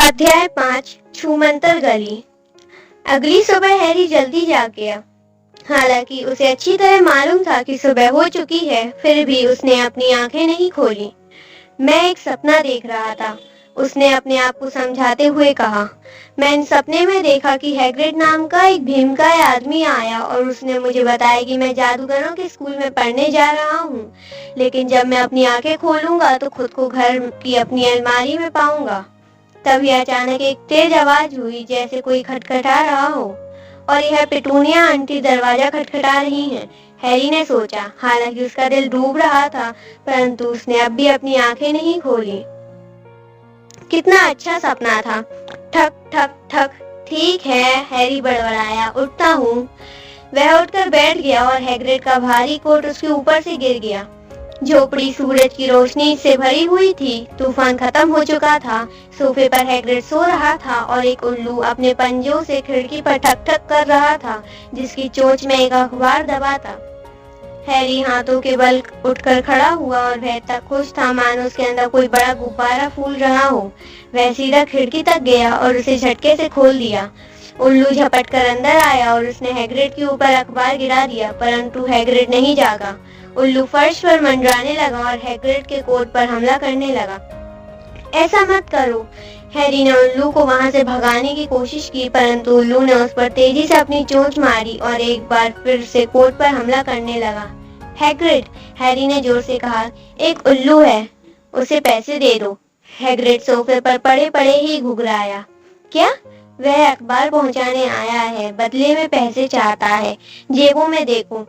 अध्याय 5 छूमंतर गली। अगली सुबह हैरी जल्दी जाग गया। हालांकि उसे अच्छी तरह मालूम था कि सुबह हो चुकी है, फिर भी उसने अपनी आंखें नहीं खोली। मैं एक सपना देख रहा था, उसने अपने आप को समझाते हुए कहा। मैंने सपने में देखा कि हैग्रिड नाम का एक भीमकाय आदमी आया और उसने मुझे बताया कि मैं जादूगरों के स्कूल में पढ़ने जा रहा हूँ, लेकिन जब मैं अपनी आंखें खोलूंगा तो खुद को घर की अपनी अलमारी में पाऊंगा। तभी अचानक एक तेज आवाज हुई, जैसे कोई खटखटा रहा हो, और यह पिटूनिया आंटी दरवाजा खटखटा रही हैं। हैरी ने सोचा, हालांकि उसका दिल डूब रहा था, परंतु उसने अब भी अपनी आंखें नहीं खोली। कितना अच्छा सपना था। ठक ठक ठक। ठीक है, हैरी बड़बड़ाया, उठता हूँ। वह उठकर बैठ गया और हैग्रिड का भारी कोट उसके ऊपर से गिर गया। झोपड़ी सूरज की रोशनी से भरी हुई थी। तूफान खत्म हो चुका था। सोफे पर हैग्रिड सो रहा था और एक उल्लू अपने पंजों से खिड़की पर ठक ठक कर रहा था, जिसकी चोंच में एक अखबार दबा था। हैरी हाथों के बल उठकर खड़ा हुआ और वह तक खुश था मानो उसके अंदर कोई बड़ा गुब्बारा फूल रहा हो। वह सीधा खिड़की तक गया और उसे झटके से खोल दिया। उल्लू झपट कर अंदर आया और उसने हैग्रिड के ऊपर अखबार गिरा दिया, परंतु हैग्रिड नहीं जागा। उल्लू फर्श पर मंडराने लगा और हैग्रिड के कोट पर हमला करने लगा। ऐसा मत करो। हैरी ने उल्लू को वहां से भगाने की कोशिश की, परंतु उल्लू ने उस पर तेजी से अपनी चोंच मारी और एक बार फिर से कोट पर हमला करने लगा। हैग्रिड, हैरी ने जोर से कहा, एक उल्लू है, उसे पैसे दे दो। हैग्रिड सोफे पर पड़े पड़े ही घुघराया। क्या? वह अखबार पहुंचाने आया है, बदले में पैसे चाहता है। जेबों में देखो।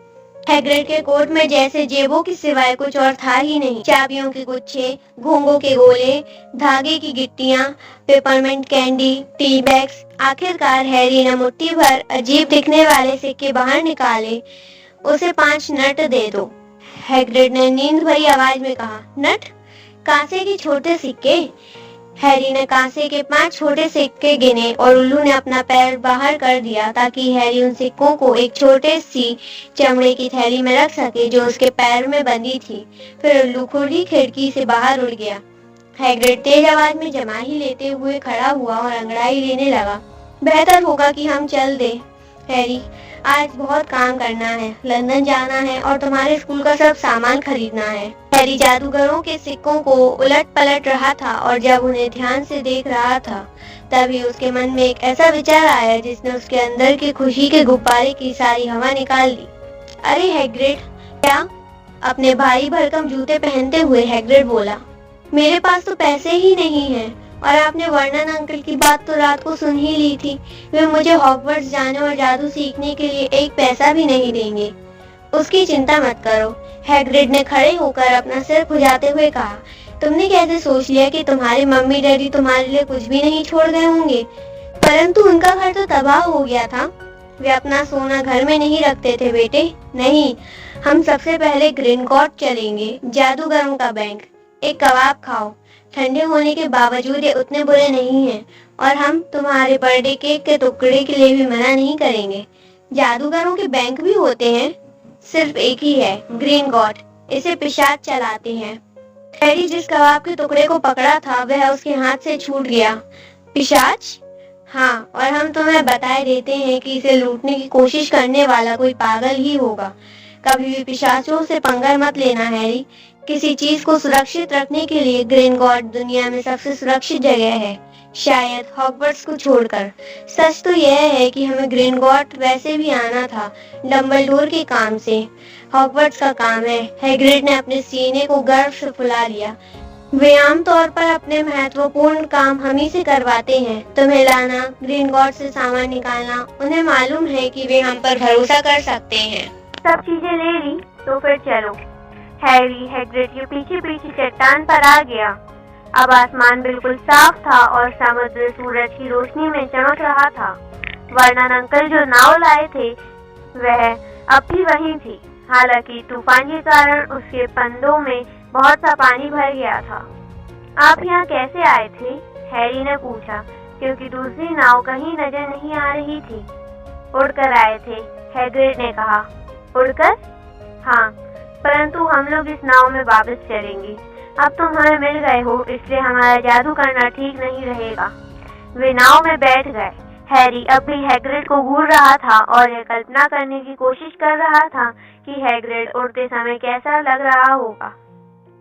हैग्रिड के कोट में जैसे जेबों की सिवाय कुछ और था ही नहीं। चाबियों के गुच्छे, घोंघों के गोले, धागे की गिट्टियां, पेपरमेंट कैंडी, टी बैग्स। आखिरकार हैरी ने मुट्ठी भर अजीब दिखने वाले सिक्के बाहर निकाले। उसे 5 नट दे दो, हैग्रिड ने नींद भरी आवाज में कहा। नट? कांसे के छोटे सिक्के? हैरी ने कांसे के 5 छोटे सिक्के गिने और उल्लू ने अपना पैर बाहर कर दिया ताकि हैरी उन सिक्कों को एक छोटे सी चमड़े की थैली में रख सके जो उसके पैर में बंधी थी। फिर उल्लू खुली खिड़की से बाहर उड़ गया। हैग्रिड तेज आवाज में जमाही लेते हुए खड़ा हुआ और अंगड़ाई लेने लगा। बेहतर होगा कि हम चल दें, हैरी। आज बहुत काम करना है, लंदन जाना है और तुम्हारे स्कूल का सब सामान खरीदना है। हैरी जादूगरों के सिक्कों को उलट पलट रहा था और जब उन्हें ध्यान से देख रहा था, तभी उसके मन में एक ऐसा विचार आया जिसने उसके अंदर की खुशी के गुब्बारे की सारी हवा निकाल दी। अरे हैग्रिड! क्या? अपने भारी भरकम जूते पहनते हुए हैग्रिड बोला। मेरे पास तो पैसे ही नहीं है, और आपने वर्नन अंकल की बात तो रात को सुन ही ली थी। वे मुझे हॉगवर्ट्स जाने और जादू सीखने के लिए एक पैसा भी नहीं देंगे। उसकी चिंता मत करो, हैग्रिड ने खड़े होकर अपना सिर खुजाते हुए कहा। तुमने कैसे सोच लिया कि तुम्हारे मम्मी डैडी तुम्हारे लिए कुछ भी नहीं छोड़ गए होंगे? परंतु उनका घर तो तबाह हो गया था। वे अपना सोना घर में नहीं रखते थे बेटे। नहीं, हम सबसे पहले ग्रीनगॉट चलेंगे, जादूगरों का बैंक। एक कबाब खाओ, ठंडे होने के बावजूद ये उतने बुरे नहीं हैं, और हम तुम्हारे बर्थडे केक के टुकड़े के लिए भी मना नहीं करेंगे। जादूगरों के बैंक भी होते हैं? सिर्फ एक ही है, ग्रीनगॉट। इसे पिशाच चलाते हैं। हैरी जिस कबाब के टुकड़े को पकड़ा था वह उसके हाथ से छूट गया। पिशाच? हाँ, और हम तुम्हें बताए देते हैं कि इसे लूटने की कोशिश करने वाला कोई पागल ही होगा। कभी भी पिशाचों से पंगा मत लेना हैरी। किसी चीज को सुरक्षित रखने के लिए ग्रीनगॉट दुनिया में सबसे सुरक्षित जगह है, शायद हॉगवर्ट्स को छोड़कर। सच तो यह है कि हमें ग्रीनगॉट वैसे भी आना था, डंबलडोर के काम से। हॉगवर्ट्स का काम है। हैग्रिड ने अपने सीने को गर्व से फुला लिया। वे आमतौर पर अपने महत्वपूर्ण काम हम ही से करवाते हैं। तुम्हें लाना, ग्रीनगॉट से सामान निकालना, उन्हें मालूम है कि वे हम पर भरोसा कर सकते हैं। सब चीजें ले ली तो फिर चलो। हैरी हैग्रिड के पीछे पीछे चट्टान पर आ गया। अब आसमान बिल्कुल साफ था और समुद्र सूरज की रोशनी में चमक रहा था। वर्नन अंकल जो नाव लाए थे वह अब भी वहीं थी, हालांकि तूफान के कारण उसके पंदों में बहुत सा पानी भर गया था। आप यहाँ कैसे आए थे? हैरी ने पूछा, क्योंकि दूसरी नाव कहीं नजर नहीं आ रही थी। उड़कर आए थे, हैग्रिड ने कहा। उड़कर? हाँ, परंतु हम लोग इस नाव में वापस चलेंगे। अब तुम हमें मिल गए हो, इसलिए हमारा जादू करना ठीक नहीं रहेगा। वे नाव में बैठ गए। हैरी अब भी हैग्रिड को घूर रहा था और यह कल्पना करने की कोशिश कर रहा था कि हैग्रिड उड़ते समय कैसा लग रहा होगा।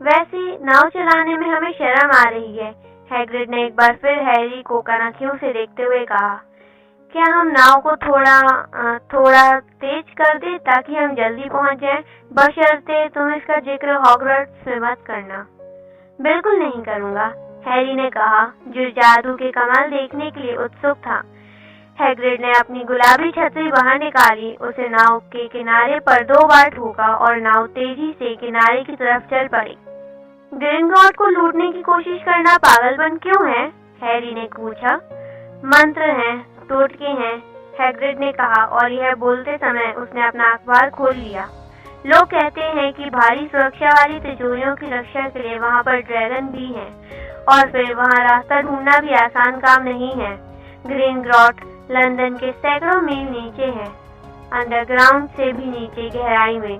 वैसे नाव चलाने में हमें शर्म आ रही है, हैग्रिड ने एक बार फिर हैरी को कनखियों से देखते हुए कहा। क्या हम नाव को थोड़ा तेज कर दें ताकि हम जल्दी पहुंच जाएं, बशर्ते तुम इसका जिक्र हॉगवर्ट्स में मत करना। बिल्कुल नहीं करूंगा, हैरी ने कहा, जो जादू के कमाल देखने के लिए उत्सुक था। हैग्रिड ने अपनी गुलाबी छतरी बाहर निकाली, उसे नाव के किनारे पर 2 बार ठोका और नाव तेजी से किनारे की तरफ चल पड़ी। ग्रिंगॉट को लूटने की कोशिश करना पागलपन क्यों है? हैरी ने पूछा। मंत्र हैं, टोटके हैं, हैग्रिड ने कहा और यह बोलते समय उसने अपना अखबार खोल लिया। लोग कहते हैं कि भारी सुरक्षा वाली तिजोरियों की रक्षा के लिए वहां पर ड्रैगन भी हैं और फिर वहां रास्ता ढूंढना भी आसान काम नहीं है। ग्रिंगॉट लंदन के सैकड़ों मील नीचे है, अंडरग्राउंड से भी नीचे गहराई में।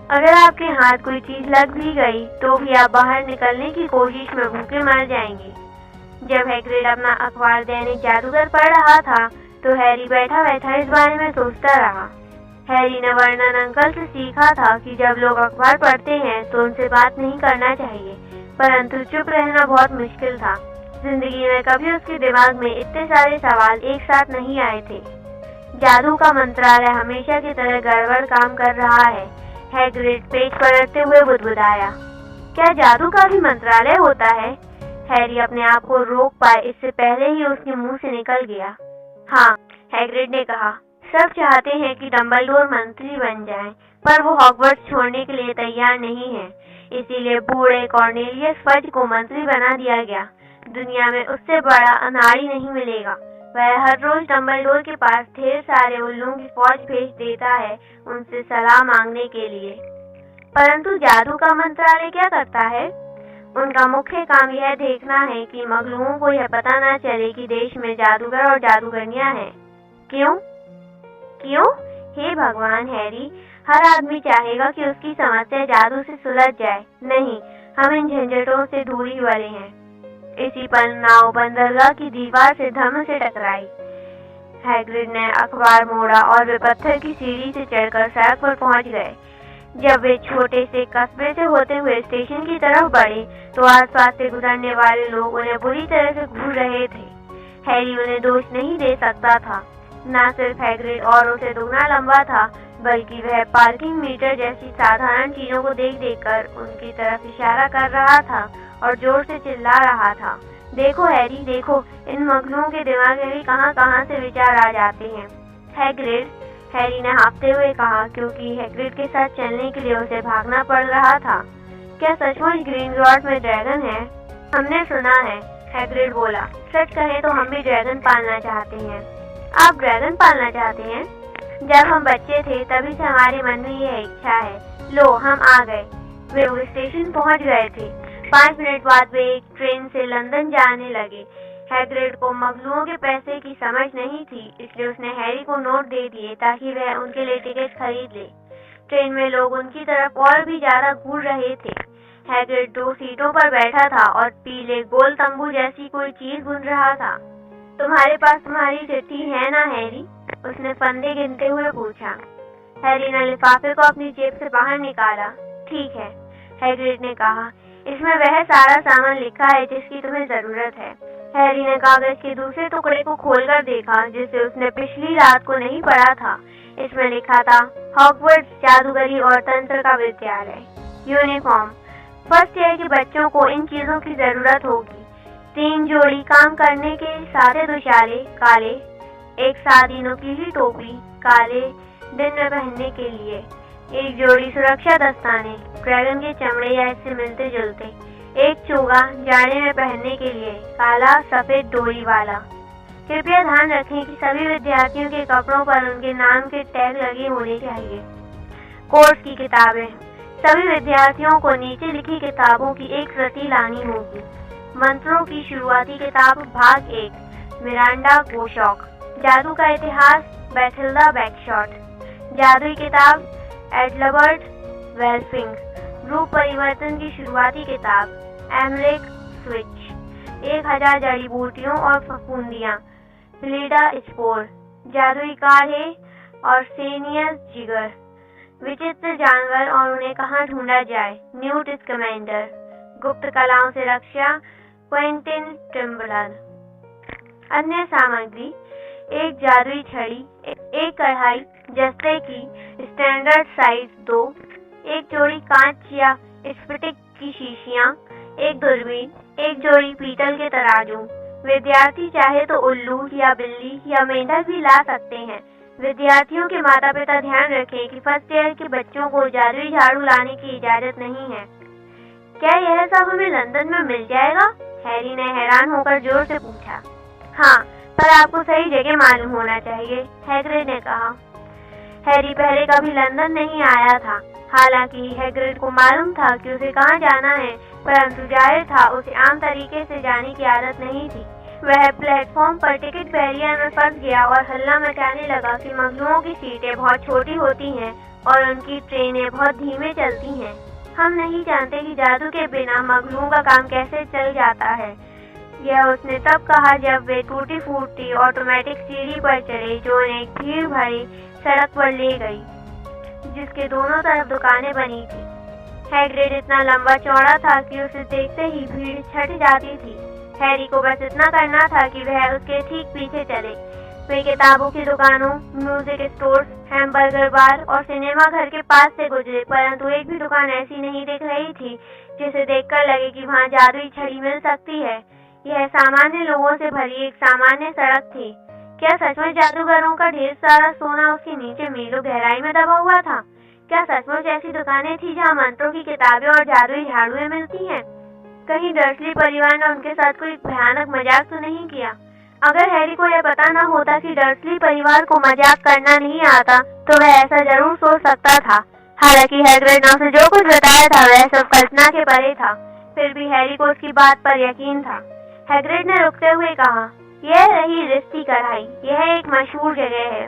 अगर आपके हाथ कोई चीज लग भी गई तो भी आप बाहर निकलने की कोशिश में भूखे मर जाएंगे। जब हैग्रिड अपना अखबार दैनिक जादूगर पढ़ रहा था तो हैरी बैठा बैठा इस बारे में सोचता रहा। हैरी ने वर्णन अंकल से सीखा था कि जब लोग अखबार पढ़ते हैं तो उनसे बात नहीं करना चाहिए, परंतु चुप रहना बहुत मुश्किल था। जिंदगी में कभी उसके दिमाग में इतने सारे सवाल एक साथ नहीं आए थे। जादू का मंत्रालय हमेशा की तरह गड़बड़ काम कर रहा है, हैग्रिड पेट पलटते हुए बुदबुदाया। क्या जादू का भी मंत्रालय होता है? हैरी अपने आप को रोक पाए इससे पहले ही उसके मुंह से निकल गया। हाँ, हैग्रिड ने कहा, सब चाहते हैं कि डंबलडोर मंत्री बन जाए, पर वो हॉगवर्ट्स छोड़ने के लिए तैयार नहीं है। इसीलिए बूढ़े कॉर्नेलियस फज को मंत्री बना दिया गया। दुनिया में उससे बड़ा अनाड़ी नहीं मिलेगा। वह हर रोज डंबलडोर के पास ढेर सारे उल्लुओं की फौज भेज देता है उनसे सलाह मांगने के लिए। परंतु जादू का मंत्रालय क्या करता है? उनका मुख्य काम यह देखना है कि मगलुओं को यह पता न चले कि देश में जादूगर और जादूगरनियां हैं। क्यों? हे भगवान हैरी, हर आदमी चाहेगा कि उसकी समस्या जादू से सुलझ जाए। नहीं, हम इन झंझटों से दूरी वाले हैं। इसी पल नाव बंदरगाह की दीवार से धम से टकराई। हैग्रिड ने अखबार मोड़ा और वे पत्थर की सीढ़ी से चढ़कर सड़क पर पहुंच गए। जब वे छोटे से कस्बे से होते हुए स्टेशन की तरफ बढ़े तो आसपास से गुजरने वाले लोग उन्हें बुरी तरह से घूर रहे थे। हैरी उन्हें दोष नहीं दे सकता था। न सिर्फ हैग्रिड और उसे दुगना लंबा था, बल्कि वह पार्किंग मीटर जैसी साधारण चीजों को देख देखकर उनकी तरफ इशारा कर रहा था और जोर से चिल्ला रहा था। देखो हैरी, देखो, इन मगलुओं के दिमाग में भी कहां से विचार आ जाते हैं। हैग्रिड, हैरी ने हाँफते हुए कहा, क्योंकि हैग्रिड के साथ चलने के लिए उसे भागना पड़ रहा था। क्या सचमुच ग्रीनगॉट में ड्रैगन है? हमने सुना है, हैग्रिड बोला। सच कहें तो हम भी ड्रैगन पालना चाहते हैं। आप ड्रैगन पालना चाहते हैं? जब हम बच्चे थे तभी से हमारे मन में यह इच्छा है। लो, हम आ गए। वे स्टेशन पहुंच गए थे। 5 मिनट बाद वे एक ट्रेन से लंदन जाने लगे। हैग्रिड को मगलुओं के पैसे की समझ नहीं थी, इसलिए उसने हैरी को नोट दे दिए ताकि वह उनके लिए टिकट खरीद ले। ट्रेन में लोग उनकी तरफ और भी ज्यादा घूर रहे थे। हैग्रिड 2 सीटों पर बैठा था और पीले गोल तंबू जैसी कोई चीज बुन रहा था। तुम्हारे पास तुम्हारी चिट्ठी है ना हैरी? उसने फंदे गिनते हुए पूछा। हैरी ने लिफाफे को अपनी जेब से बाहर निकाला। ठीक है, हैग्रिड ने कहा, इसमें वह सारा सामान लिखा है जिसकी तुम्हें जरूरत है। हैरी ने कागज के दूसरे टुकड़े को खोलकर देखा जिसे उसने पिछली रात को नहीं पढ़ा था। इसमें लिखा था, हॉगवर्ट्स जादूगरी और तंत्र का विद्यालय, यूनिफॉर्म। फर्स्ट ईयर के बच्चों को इन चीजों की जरूरत होगी। 3 जोड़ी काम करने के सादे दुशाले काले, एक सादी नुकीली टोपी काले दिन में पहनने के लिए, एक जोड़ी सुरक्षा दस्ताने ड्रैगन के चमड़े या इससे मिलते जुलते, एक चोगा जाड़े में पहनने के लिए काला सफेद डोरी वाला। कृपया ध्यान रखें कि सभी विद्यार्थियों के कपड़ों पर उनके नाम के टैग लगे होने चाहिए। कोर्स की किताबें, सभी विद्यार्थियों को नीचे लिखी किताबों की एक प्रति लानी होगी। मंत्रों की शुरुआती किताब भाग 1, मिरांडा गोशॉक। जादू का इतिहास, बैथिल्दा बैकशॉट। जादुई किताब, एडलबर्ट वेल्फिंग। रूप परिवर्तन की शुरुआती किताब, एमरिक स्विच। 1000 जड़ी बूटियों और फफूंदियाँ, लीडा स्पोर, जादुई काढ़े और सेनियस जिगर, विचित्र जानवर और उन्हें कहाँ ढूंढा जाए, न्यूट स्कैमेंडर, गुप्त कलाओं से रक्षा, क्वेंटिन टिम्बलर। अन्य सामग्री: एक जादुई छड़ी, एक कढ़ाई जस्ते की स्टैंडर्ड साइज 2, एक जोड़ी कांच या स्फटिक की शीशियाँ, एक दूरबीन, एक जोड़ी पीतल के तराजू। विद्यार्थी चाहे तो उल्लू या बिल्ली या मेंढक भी ला सकते हैं। विद्यार्थियों के माता पिता ध्यान रखें कि फर्स्ट ईयर के बच्चों को जादुई झाड़ू लाने की इजाजत नहीं है। क्या यह सब हमें लंदन में मिल जाएगा? हैरी ने हैरान होकर जोर से पूछा। हाँ, पर आपको सही जगह मालूम होना चाहिए, हैग्रिड ने कहा। हैरी पहले कभी लंदन नहीं आया था। हालांकि हैग्रिड को मालूम था कि उसे कहाँ जाना है, परंतु जाहिर था उसे आम तरीके से जाने की आदत नहीं थी। वह प्लेटफॉर्म पर टिकट बैरियर में फंस गया और हल्ला मचाने लगा कि मगलुओं की सीटें बहुत छोटी होती हैं और उनकी ट्रेनें बहुत धीमे चलती हैं। हम नहीं जानते कि जादू के बिना मगलुओं का काम कैसे चल जाता है। यह उसने तब कहा जब वे टूटी फूटी ऑटोमेटिक सीढ़ी पर चढ़े जो उन्हें एक भीड़ भरी सड़क पर ले गई, जिसके दोनों तरफ दुकानें बनी थी। हैग्रिड इतना लंबा चौड़ा था कि उसे देखते ही भीड़ छट जाती थी। हैरी को बस इतना करना था कि वह उसके ठीक पीछे चले। वे किताबों की दुकानों, म्यूजिक स्टोर्स, हैमबर्गर बार और सिनेमा घर के पास से गुजरे, परंतु एक भी दुकान ऐसी नहीं दिख रही थी जिसे देखकर लगे कि वहाँ जादुई छड़ी मिल सकती है। यह सामान्य लोगों से भरी एक सामान्य सड़क थी। क्या सचमुच जादूगरों का ढेर सारा सोना उसके नीचे मीलों गहराई में दबा हुआ था? क्या सचमुच ऐसी दुकानें थी जहाँ मंत्रों की किताबें और जादुई झाड़ुएं मिलती हैं? कहीं डर्सली परिवार ने उनके साथ कोई भयानक मजाक तो नहीं किया? अगर हैरी को यह पता न होता कि डर्सली परिवार को मजाक करना नहीं आता, तो वह ऐसा जरूर सोच सकता था। हालांकि हैग्रिड ने उसे जो कुछ बताया था वह सब कल्पना के परे था, फिर भी हैरी को उसकी बात पर यकीन था। हैग्रिड ने रुकते हुए कहा, यह रही रिस्टी कढ़ाई। यह एक मशहूर जगह है।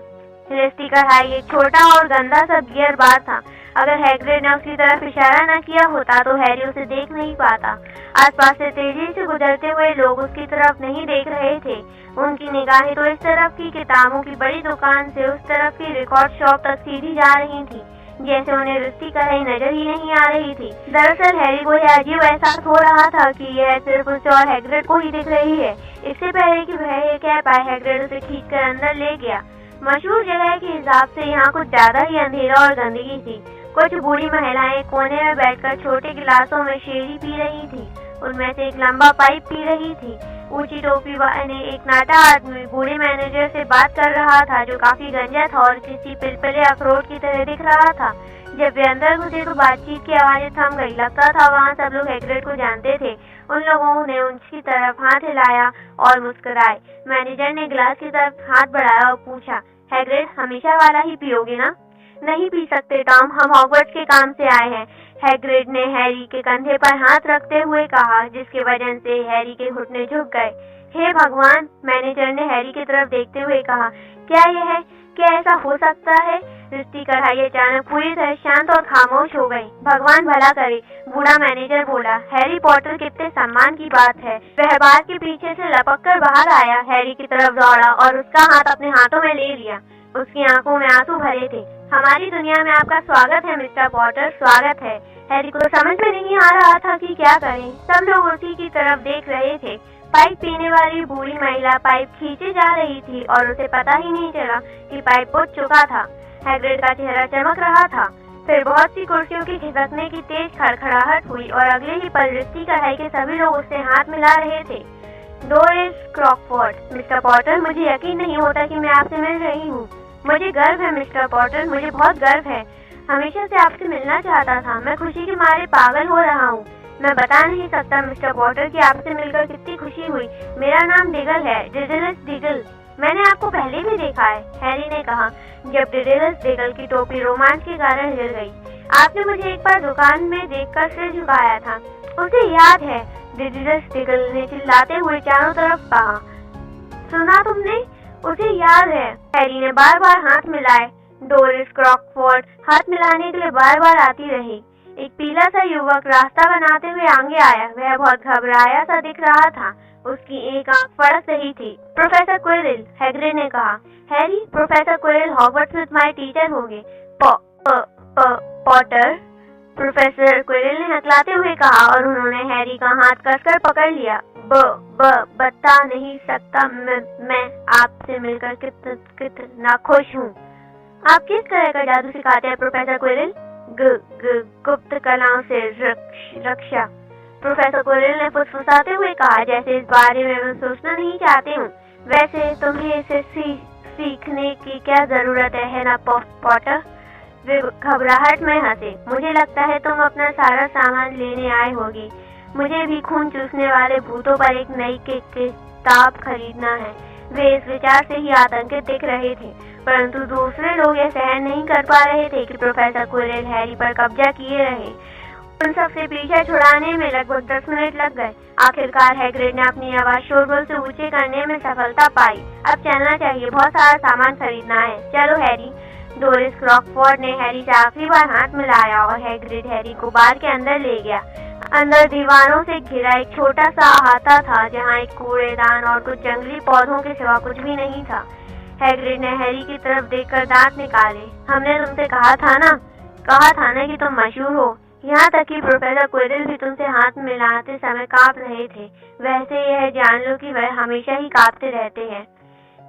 रिस्टी कढ़ाई एक छोटा और गंदा सा बियर बार था। अगर हैग्रिड ने उसकी तरफ इशारा न किया होता तो हैरी उसे देख नहीं पाता। आसपास से तेजी से गुजरते हुए लोग उसकी तरफ नहीं देख रहे थे। उनकी निगाहें तो इस तरफ की किताबों की बड़ी दुकान से उस तरफ की रिकॉर्ड शॉप तक सीधी जा रही थी, जैसे उन्हें रिस्टी कढ़ाई नजर ही नहीं आ रही थी। दरअसल हैरी को यह अजीब एहसास हो रहा था कि यह सिर्फ उसे और हैग्रिड को ही दिख रही है। इससे पहले कि वह ये कह पाए, हैग्रिड उसे खींचकर अंदर ले गया। मशहूर जगह के हिसाब से यहाँ कुछ ज्यादा ही अंधेरा और गंदगी थी। कुछ बूढ़ी महिलाएं कोने में बैठकर छोटे गिलासों में शेरी पी रही थी। उनमें से एक लंबा पाइप पी रही थी। ऊंची टोपी वाले एक नाटा आदमी बूढ़े मैनेजर से बात कर रहा था, जो काफी गंजा था और किसी पिलपिले अखरोट की तरह दिख रहा था। जब वे अंदर घुसे तो बातचीत की आवाजें थम गई। लगता था वहाँ सब लोग हैग्रिड को जानते थे। उन लोगों ने उनकी तरफ हाथ हिलाया और मुस्कुराए। मैनेजर ने गिलास की तरफ हाथ बढ़ाया और पूछा, हैग्रिड हमेशा वाला ही पियोगे ना? नहीं पी सकते टॉम, हम हॉगवर्ट्स के काम से आए हैं, हैग्रिड ने हैरी के कंधे पर हाथ रखते हुए कहा, जिसके वजह से हैरी के घुटने झुक गए। हे भगवान, मैनेजर ने हैरी की तरफ देखते हुए कहा, क्या ऐसा हो सकता है? रिस्टी कढ़ाई अचानक पूरी तरह शांत और खामोश हो गई। भगवान भला करे, बूढ़ा मैनेजर बोला। हैरी पॉटर कितने सम्मान की बात है। वह बार के पीछे से लपक कर बाहर आया, हैरी की तरफ दौड़ा और उसका हाथ अपने हाथों में ले लिया। उसकी आंखों में आंसू भरे थे। हमारी दुनिया में आपका स्वागत है मिस्टर पॉटर, स्वागत है। हैरी को समझ में नहीं आ रहा था कि क्या करें। सब लोग उसी की तरफ देख रहे थे। पाइप पीने वाली बूढ़ी महिला पाइप खींचे जा रही थी और उसे पता ही नहीं चला कि पाइप बुझ चुका था। हैग्रिड का चेहरा चमक रहा था। फिर बहुत सी कुर्सियों की खिसकने की तेज खड़खड़ाहट हुई और अगले ही पल रिस्टी कढ़ाई के सभी लोग उससे हाथ मिला रहे थे। डोरिस क्रॉकफोर्ड, मिस्टर पॉटर, मुझे यकीन नहीं होता कि मैं आपसे मिल रही हूँ। मुझे गर्व है मिस्टर पॉटर, मुझे बहुत गर्व है। हमेशा से आपसे मिलना चाहता था। मैं खुशी के मारे पागल हो रहा हूँ। मैं बता नहीं सकता मिस्टर पॉटर कि आपसे मिलकर कितनी खुशी हुई। मेरा नाम डिगल है, डिडेलस डिगल। मैंने आपको पहले भी देखा है, हैरी ने कहा, जब डिडेलस डिगल की टोपी रोमांच के कारण हिल गई। आपने मुझे एक बार दुकान में देखकर सिर झुकाया था। उसे याद है, डिडेलस डिगल ने चिल्लाते हुए चारों तरफ कहा। सुना तुमने? उसे याद है। हैरी ने बार बार हाथ मिलाए। डोरिस क्रॉकफोर्ड हाथ मिलाने के लिए बार बार आती रही। एक पीला सा युवक रास्ता बनाते हुए आगे आया। वह बहुत घबराया सा दिख रहा था। उसकी एक आंख फड़क रही थी। प्रोफेसर क्विरिल, हैग्रिड ने कहा। हैरी, प्रोफेसर क्विरिल हॉगवर्ट्स में तुम्हारे टीचर होंगे। पॉटर, प्रोफेसर क्विरिल ने हकलाते हुए कहा और उन्होंने हैरी का हाथ कसकर पकड़ लिया। बता नहीं सकता, मैं आपसे मिलकर कितना खुश हूँ। आप किस तरह का जादू सिखाते हैं प्रोफेसर क्विरिल? गुप्त कलाओं से रक्षा, प्रोफेसर क्विरिल ने फुसफुसाते हुए कहा, जैसे इस बारे में मैं सोचना नहीं चाहती हूँ। वैसे तुम्हें इसे सीखने की क्या जरूरत है ना पॉटर? वे घबराहट में हंसे। मुझे लगता है तुम अपना सारा सामान लेने आए होगी। मुझे भी खून चूसने वाले भूतों पर एक नई किताब खरीदना है। वे इस विचार से ही आतंकित दिख रहे थे, परंतु दूसरे लोग यह सहन नहीं कर पा रहे थे कि प्रोफेसर क्विरिल हैरी पर कब्जा किए रहे। उन सबसे पीछा छुड़ाने में लगभग 10 मिनट लग गए। आखिरकार हैग्रिड ने अपनी आवाज शोरगुल से ऊंचे करने में सफलता पाई। अब चलना चाहिए, बहुत सारा सामान खरीदना है। चलो हैरी। डोरिस क्रॉकफोर्ड ने हैरी से आखिरी बार हाथ मिलाया और हैग्रिड हैरी को बार के अंदर ले गया। अंदर दीवारों से घिरा एक छोटा सा अहाता था, जहाँ एक कूड़ेदान और कुछ जंगली पौधों के सिवा कुछ भी नहीं था। हैग्रिड ने हैरी की तरफ देखकर दांत निकाले। हमने तुमसे कहा था ना कि तुम मशहूर हो। यहाँ तक कि प्रोफेसर क्विरिल भी तुमसे हाथ मिलाते समय कांप रहे थे। वैसे यह जान लो कि वह हमेशा ही कांपते रहते हैं।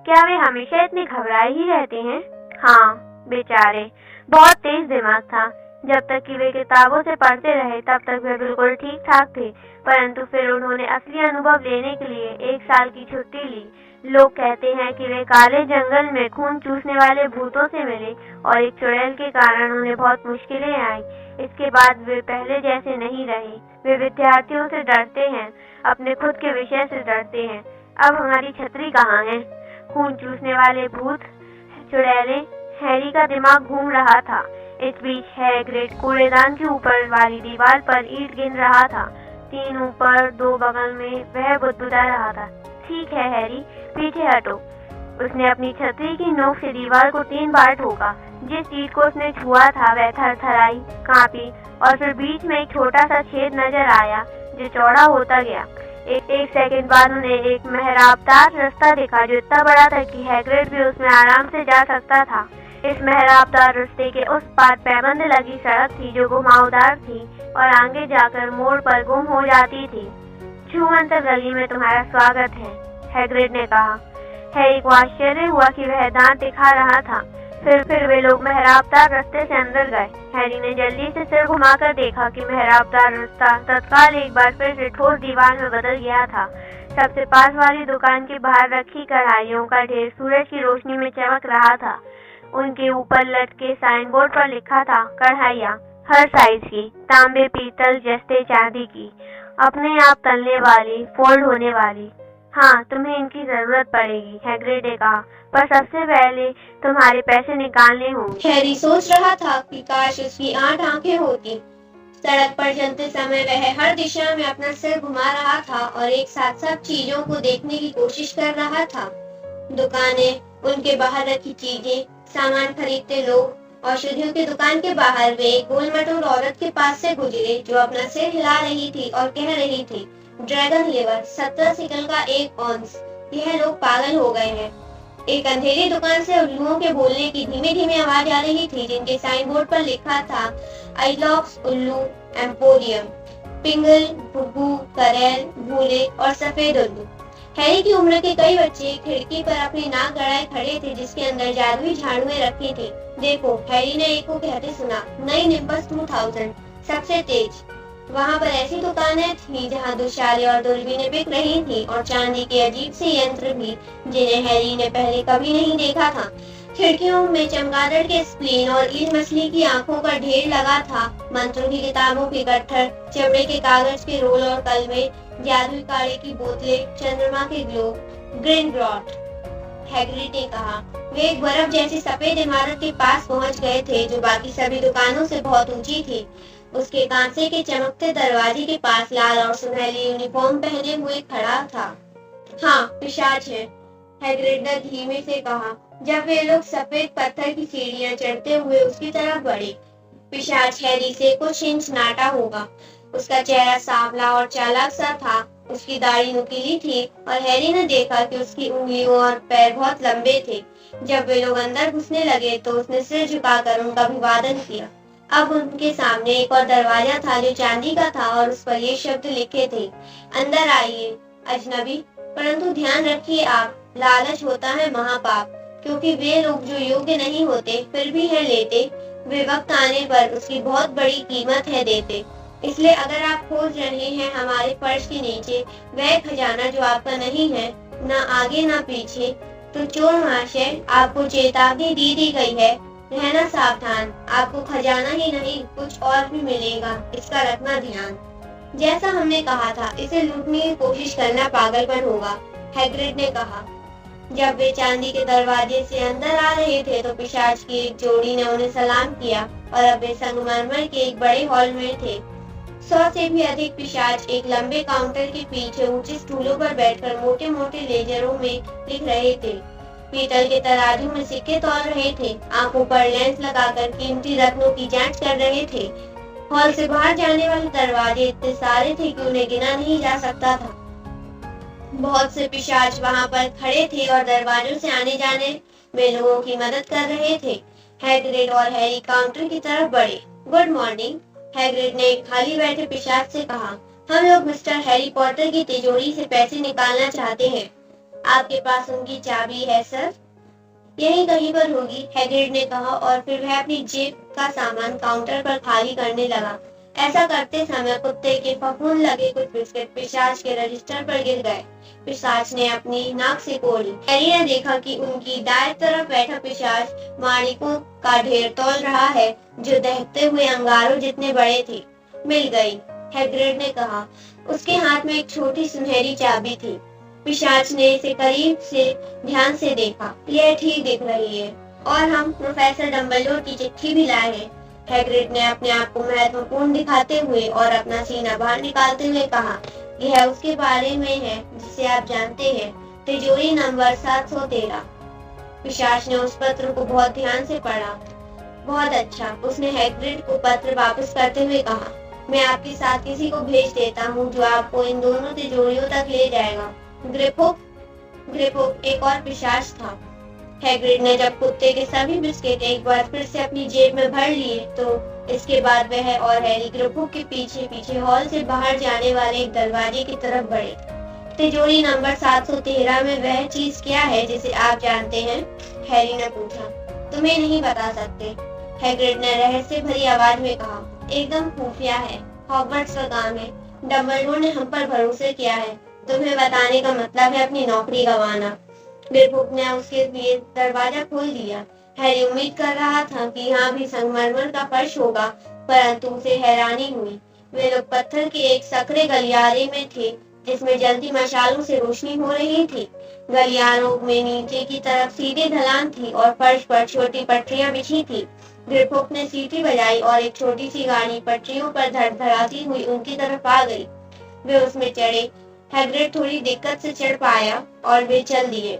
क्या वे हमेशा इतने घबराए ही रहते हैं? हाँ, बेचारे। बहुत तेज दिमाग था। जब तक कि वे किताबों से पढ़ते रहे तब तक वे बिल्कुल ठीक ठाक थे, परंतु फिर उन्होंने असली अनुभव लेने के लिए 1 साल की छुट्टी ली। लोग कहते हैं कि वे काले जंगल में खून चूसने वाले भूतों से मिले और एक चुड़ैल के कारण उन्हें बहुत मुश्किलें आई। इसके बाद वे पहले जैसे नहीं रहे। वे विद्यार्थियों से डरते हैं, अपने खुद के विषय से डरते हैं। अब हमारी छतरी कहाँ है? खून चूसने वाले भूत, चुड़ैलें। हैरी का दिमाग घूम रहा था। इस बीच हैग्रिड कूड़ेदान के ऊपर वाली दीवार पर ईंट गिन रहा था। 3 ऊपर 2 बगल में। वह बुदबुदा रहा था। ठीक है हैरी, पीछे हटो। उसने अपनी छतरी की नोक से दीवार को 3 बार ठोका। जिस ईंट को उसने छुआ था वह थरथराई, कांपी और फिर बीच में एक छोटा सा छेद नजर आया जो चौड़ा होता गया। एक सेकंड बाद उन्हें एक मेहराबदार रास्ता दिखा जो इतना बड़ा था कि हैग्रिड भी उसमें आराम से जा सकता था। इस मेहराबदार रास्ते के उस पार पैबंद लगी सड़क थी जो घुमावदार थी और आगे जाकर मोड़ पर गुम हो जाती थी। छूमंतर गली में तुम्हारा स्वागत है, हैग्रिड ने कहा। हैरी को आश्चर्य हुआ कि वह दांत दिखा रहा था। फिर वे लोग मेहराबदार रास्ते से अंदर गए। हैरी ने जल्दी से सिर घुमाकर देखा कि मेहराबदार रास्ता तत्काल एक बार फिर से ठोस दीवार में बदल गया था। सबसे पास वाली दुकान के बाहर रखी कढ़ाइयों का ढेर सूरज की रोशनी में चमक रहा था। उनके ऊपर लटके साइन बोर्ड पर लिखा था, कढ़ाइयाँ हर साइज की, तांबे, पीतल, जस्ते, चांदी की, अपने आप तलने वाली, फोल्ड होने वाली। हाँ, तुम्हें इनकी जरूरत पड़ेगी, हैग्रिड ने कहा, पर सबसे पहले तुम्हारे पैसे निकालने होंगे। हैरी सोच रहा था कि काश उसकी 8 आंखें होती। सड़क पर चलते समय वह हर दिशा में अपना सिर घुमा रहा था और एक साथ सब चीजों को देखने की कोशिश कर रहा था। दुकानें, उनके बाहर रखी चीजें, सामान खरीदते लोग। औषधियों की दुकान के बाहर वे एक गोल मटोल औरत के पास से गुजरे जो अपना सिर हिला रही थी और कह रही थी, ड्रैगन लिवर 17 सिकल का 1 औंस। यह लोग पागल हो गए हैं। एक अंधेरी दुकान से उल्लुओं के बोलने की धीमी धीमी आवाज आ रही थी, जिनके साइन बोर्ड पर लिखा था, आइलॉक्स उल्लू एम्पोरियम, पिंगल, भुग्गू, करेल, भूले और सफेद उल्लू। हैरी की उम्र के कई बच्चे खिड़की पर अपनी नाक गड़ाए खड़े थे जिसके अंदर जादुई झाड़ुएं रखी थी। देखो, हैरी ने एक को कहते सुना, नई निम्बस 2000 सबसे तेज। वहाँ पर ऐसी दुकानें थी जहाँ दुशाले और दूरबीनें बिक रही थी और चांदी के अजीब से यंत्र भी जिन्हें हैरी ने पहले कभी नहीं देखा था। खिड़कियों में चमगादड़ के स्प्लीन और ईल मछली की आंखों का ढेर लगा था। मंत्रों की किताबों के गट्ठर, चमड़े के कागज के रोल और कलमे, जादुई काढ़े की बोतलें, चंद्रमा के ग्लोब। ग्रिंडलवॉल्ड, हैग्रिड ने कहा। वे एक बर्फ जैसी सफेद इमारत के पास पहुंच गए थे जो बाकी सभी दुकानों से बहुत ऊंची थी। उसके कांसे के चमकते दरवाजे के पास लाल और सुनहली यूनिफॉर्म पहने हुए खड़ा था। हाँ, पिशाच है, हैग्रिड ने धीमे से कहा। जब वे लोग सफेद पत्थर की सीढ़ियां चढ़ते हुए उसकी तरफ बढ़े, पिशाच हैरी से कुछ इंच नाटा होगा। उसका चेहरा सांवला और चालाक सा था। उसकी दाढ़ी नुकीली थी और हैरी ने देखा कि उसकी उंगलियों और पैर बहुत लंबे थे। जब वे लोग अंदर घुसने लगे तो उसने सिर झुकाकर उनका अभिवादन किया। अब उनके सामने एक और दरवाजा था जो चांदी का था और उस पर ये शब्द लिखे थे, अंदर आइए अजनबी। परंतु ध्यान रखिए आप, लालच होता है महापाप, क्योंकि वे लोग जो योग्य नहीं होते फिर भी है लेते, वे वक्त आने पर उसकी बहुत बड़ी कीमत है देते। इसलिए अगर आप खोज रहे हैं हमारे फर्श के नीचे वह खजाना जो आपका नहीं है, ना आगे ना पीछे, तो चोर महाशय आपको चेतावनी दी गई है, रहना सावधान। आपको खजाना ही नहीं कुछ और भी मिलेगा, इसका रखना ध्यान। जैसा हमने कहा था, इसे लूटने की कोशिश करना पागलपन होगा, हैग्रिड ने कहा। जब वे चांदी के दरवाजे से अंदर आ रहे थे तो पिशाच की एक जोड़ी ने उन्हें सलाम किया और अब वे संगमरमर के एक बड़े हॉल में थे। 100 से भी अधिक पिशाच एक लंबे काउंटर के पीछे ऊंचे स्टूलों पर बैठकर मोटे मोटे लेजरों में लिख रहे थे। पीतल के तराजू में सिक्के तौल रहे थे, आंखों पर लेंस लगाकर कीमती रत्नों की जांच कर रहे थे। हॉल से बाहर जाने वाले दरवाजे इतने सारे थे कि उन्हें गिना नहीं जा सकता था। बहुत से पिशाच वहां पर खड़े थे और दरवाजों से आने जाने में लोगों की मदद कर रहे थे। हैग्रिड और हैरी काउंटर की तरफ बढ़े। गुड मॉर्निंग, हैग्रिड ने एक खाली बैठे पिशाच से कहा। हम लोग मिस्टर हैरी पॉटर की तिजोरी से पैसे निकालना चाहते हैं। आपके पास उनकी चाबी है सर? यही कहीं पर होगी, हैग्रिड ने कहा और फिर वह अपनी जेब का सामान काउंटर पर खाली करने लगा। ऐसा करते समय कुत्ते के फफूंद लगे कुछ बिस्किट पिशाच के रजिस्टर पर गिर गए। पिशाच ने अपनी नाक से कोड़ी। हैरी ने देखा कि उनकी दाएं तरफ बैठा पिशाच माणिकों का ढेर तौल रहा है जो दहकते हुए अंगारों जितने बड़े थे। मिल गई, हैग्रिड ने कहा। उसके हाथ में एक छोटी सुनहरी चाबी थी। पिशाच ने इसे करीब से ध्यान से देखा। यह ठीक दिख रही है और हम प्रोफेसर डम्बलडोर की चिट्ठी भी लाए हैं। हैग्रिड ने अपने आप को महत्वपूर्ण दिखाते हुए और अपना सीना बाहर निकालते हुए कहा, यह उसके बारे में है जिसे आप जानते हैं, तिजोरी नंबर 713। पिशाच ने उस पत्र को बहुत ध्यान से पढ़ा। बहुत अच्छा, उसने हैग्रिड को पत्र वापस करते हुए कहा। मैं आपके साथ किसी को भेज देता हूँ जो आपको इन दोनों तिजोरियों तक ले जाएगा। ग्रिपुक एक और पिशाच था। हैग्रिड ने जब कुत्ते के सभी बिस्किट एक बार फिर से अपनी जेब में भर लिए तो इसके बाद वह और हैरी ग्रिपुक के पीछे पीछे हॉल से बाहर जाने वाले एक दरवाजे की तरफ बढ़े। तिजोरी नंबर 713 में वह चीज क्या है जिसे आप जानते हैं? हैरी ने पूछा। तुम्हें नहीं बता सकते, हैग्रिड ने रहस्य भरी आवाज में कहा। एकदम खुफिया है, हॉगवर्ट्स का काम है। डम्बलडोर ने हम पर भरोसे किया है। तुम्हें बताने का मतलब है अपनी नौकरी गंवाना। ग्रिपुक ने उसके लिए दरवाजा खोल दिया। हैरी उम्मीद कर रहा था कि यहाँ भी संगमरमर का फर्श होगा, परंतु उसे हैरानी हुई। वे लोग पत्थर के एक सकरे गलियारे में थे जिसमें जलती मशालों से रोशनी हो रही थी। गलियारों में नीचे की तरफ सीधी ढलान थी और फर्श पर छोटी पटरियां बिछी थी। ग्रिपुक ने सीटी बजाई और एक छोटी सी गाड़ी पटरियों पर धड़धड़ाती हुई उनकी तरफ आ गई। वे उसमें चढ़े। हैग्रिड थोड़ी दिक्कत से चढ़ पाया और वे चल दिए।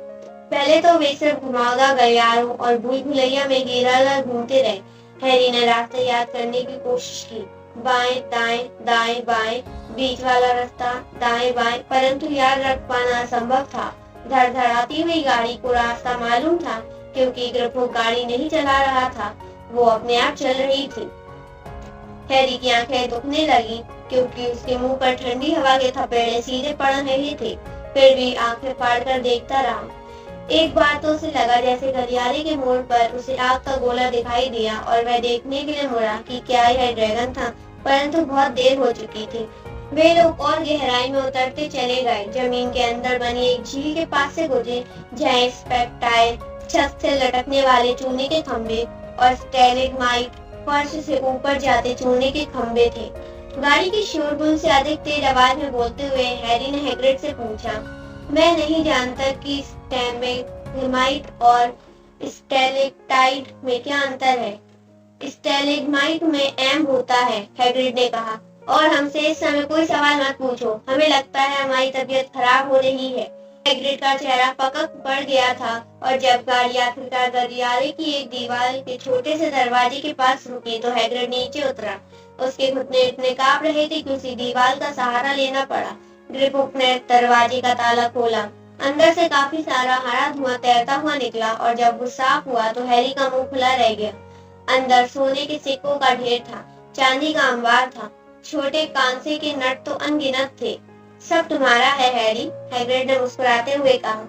पहले तो वे सिर्फ घुमावदार गलियारों और भूल भुलैया में घेराला घूमते रहे। हैरी ने रास्ता याद करने की कोशिश की। बाएं दाएं दाएं बाएं, बीच वाला रास्ता दाएं बाएं, परंतु याद रख पाना असंभव था। धड़धड़ाती हुई गाड़ी को रास्ता मालूम था क्योंकि ग्रिपुक गाड़ी नहीं चला रहा था, वो अपने आप चल रही थी। हैरी की आंखें दुखने लगी क्योंकि उसके मुंह पर ठंडी हवा के थपेड़े सीधे पड़ रहे थे। फिर भी आंखें फाड़कर देखता रहा। एक बार तो उसे लगा जैसे गलियारे के मोड़ पर उसे आग का गोला दिखाई दिया और वह देखने के लिए मुड़ा कि क्या यह ड्रैगन था, परंतु बहुत देर हो चुकी थी। वे लोग और गहराई में उतरते चले गए। जमीन के अंदर बनी एक झील के पास से गुजरे जहाँ स्पेक्टाइल, छत से लटकने वाले चूने के खंभे और स्टैलेग्माइट, फर्श से ऊपर जाते चूने के खंभे थे। गाड़ी की शोरगुल से अधिक तेज आवाज में बोलते हुए हैरी ने हैग्रिड से पूछा, मैं नहीं जानता कि स्टैलेग्माइट और स्टैलेक्टाइट में क्या अंतर है। स्टैलेग्माइट में एम होता है, हैग्रिड ने कहा, और हमसे इस समय कोई सवाल मत पूछो। हमें लगता है हमारी तबीयत खराब हो रही है। हैग्रिड का चेहरा पकड़ पड़ गया था और जब गाड़ी आखिरकार गलियारे की एक दीवार के छोटे से दरवाजे के पास रुकी तो हैग्रिड नीचे उतरा। उसके घुटने इतने कांप रहे थे कि उसे दीवार का सहारा लेना पड़ा। ग्रिपुक ने दरवाजे का ताला खोला। अंदर से काफी सारा हरा धुआं तैरता हुआ निकला और जब वो साफ हुआ तो हैरी का मुंह खुला रह गया। अंदर सोने के सिक्कों का ढेर था, चांदी का अंबार था, छोटे कांसे के नट तो अनगिनत थे। सब तुम्हारा है हैरी, हैग्रिड ने मुस्कुराते हुए कहा।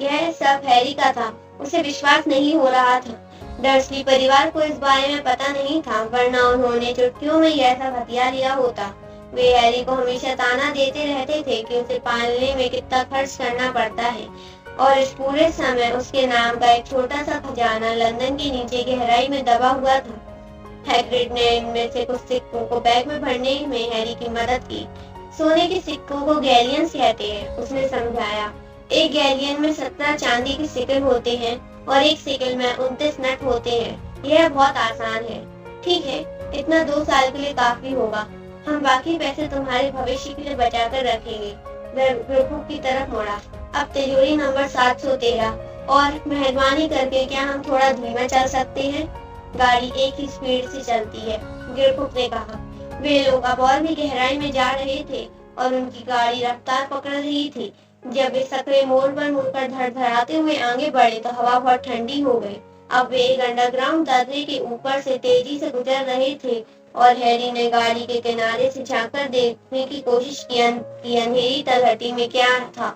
यह सब हैरी का था। उसे विश्वास नहीं हो रहा था। डर्सली परिवार को इस बारे में पता नहीं था, वरना उन्होंने चुटकियों में यह सब हथिया लिया होता। वे हैरी को हमेशा ताना देते रहते थे कि उसे पालने में कितना खर्च करना पड़ता है और इस पूरे समय उसके नाम का एक छोटा सा खजाना लंदन के नीचे गहराई में दबा हुआ था। हैग्रिड ने इनमें से कुछ सिक्कों को बैग में भरने में हैरी की मदद की। सोने के सिक्कों को गैलियंस कहते हैं, उसने समझाया। एक गैलियन में 17 चांदी के सिक्के होते हैं और एक सिक्के में 29 नट होते हैं। यह बहुत आसान है। ठीक है, इतना 2 साल के लिए काफी होगा। हम बाकी पैसे तुम्हारे भविष्य के लिए बचाकर रखेंगे। वह ग्रिपुक की तरफ मुड़ा। अब तिजोरी नंबर 713 और मेहरबानी करके क्या हम थोड़ा धीमा चल सकते हैं? गाड़ी एक ही स्पीड से चलती है, ग्रिपुक ने कहा। वे लोग अब और भी गहराई में जा रहे थे और उनकी गाड़ी रफ्तार पकड़ रही थी। जब वे सकरे मोड़ पर मुड़कर धड़धड़ाते हुए आगे बढ़े तो हवा बहुत ठंडी हो गई। अब वे एक अंडरग्राउंड दर्रे के ऊपर से तेजी से गुजर रहे थे और हैरी ने गाड़ी के किनारे से झांककर देखने की कोशिश की अंधेरी तलहटी में क्या था,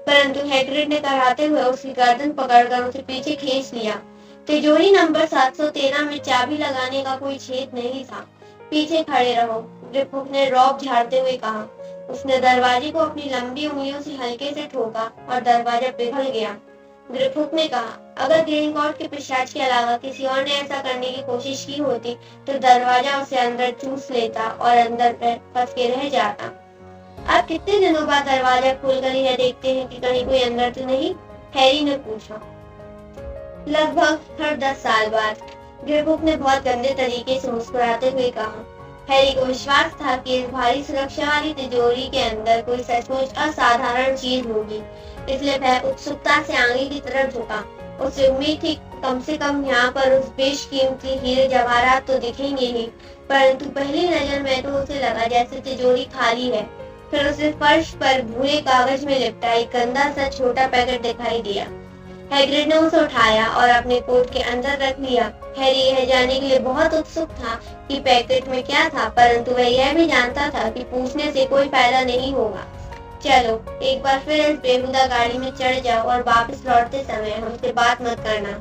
परंतु हैग्रिड ने कराते हुए उसकी गर्दन पकड़कर उसे पीछे खींच लिया। तिजोरी नंबर 713 में चाबी लगाने का कोई छेद नहीं था। पीछे खड़े रहो, ग्रिपुक ने रौब झाड़ते हुए कहा। उसने दरवाजे को अपनी लंबी उंगलियों से हल्के से ठोका और दरवाजा पिघल गया। ग्रिपुक ने कहा, अगर ग्रीनगॉर्ड के पिशाच के अलावा किसी और ने ऐसा करने की कोशिश की होती तो दरवाजा उसे अंदर चूस लेता और अंदर फंस के रह जाता। अब कितने दिनों बाद दरवाजा खुलकर यह देखते हैं कि कहीं कोई अंदर तो नहीं? हैरी ने पूछा। लगभग हर 10 साल बाद, ग्रिपुक ने बहुत गंदे तरीके से मुस्कुराते हुए कहा। हैरी को विश्वास था कि इस भारी सुरक्षा वाली तिजोरी के अंदर कोई सचमुच असाधारण चीज होगी, इसलिए वह उत्सुकता से आगे की तरफ झुका। उसे उम्मीद थी कम से कम यहाँ पर उस बेशकीमती हीरे जवाहरात तो दिखेंगे ही, परंतु पहली नजर में तो उसे लगा जैसे तिजोरी खाली है। फिर उसे फर्श पर भूरे कागज में लिपटा एक गंदा सा छोटा पैकेट दिखाई दिया। हैग्रिड ने उसे उठाया और अपने कोट के अंदर रख लिया। हैरी यह जानने के लिए बहुत उत्सुक था कि पैकेट में क्या था, परंतु वह यह भी जानता था कि पूछने से कोई फायदा नहीं होगा। चलो, एक बार फिर इस बेहुदा गाड़ी में चढ़ जाओ और वापस लौटते समय हमसे बात मत करना।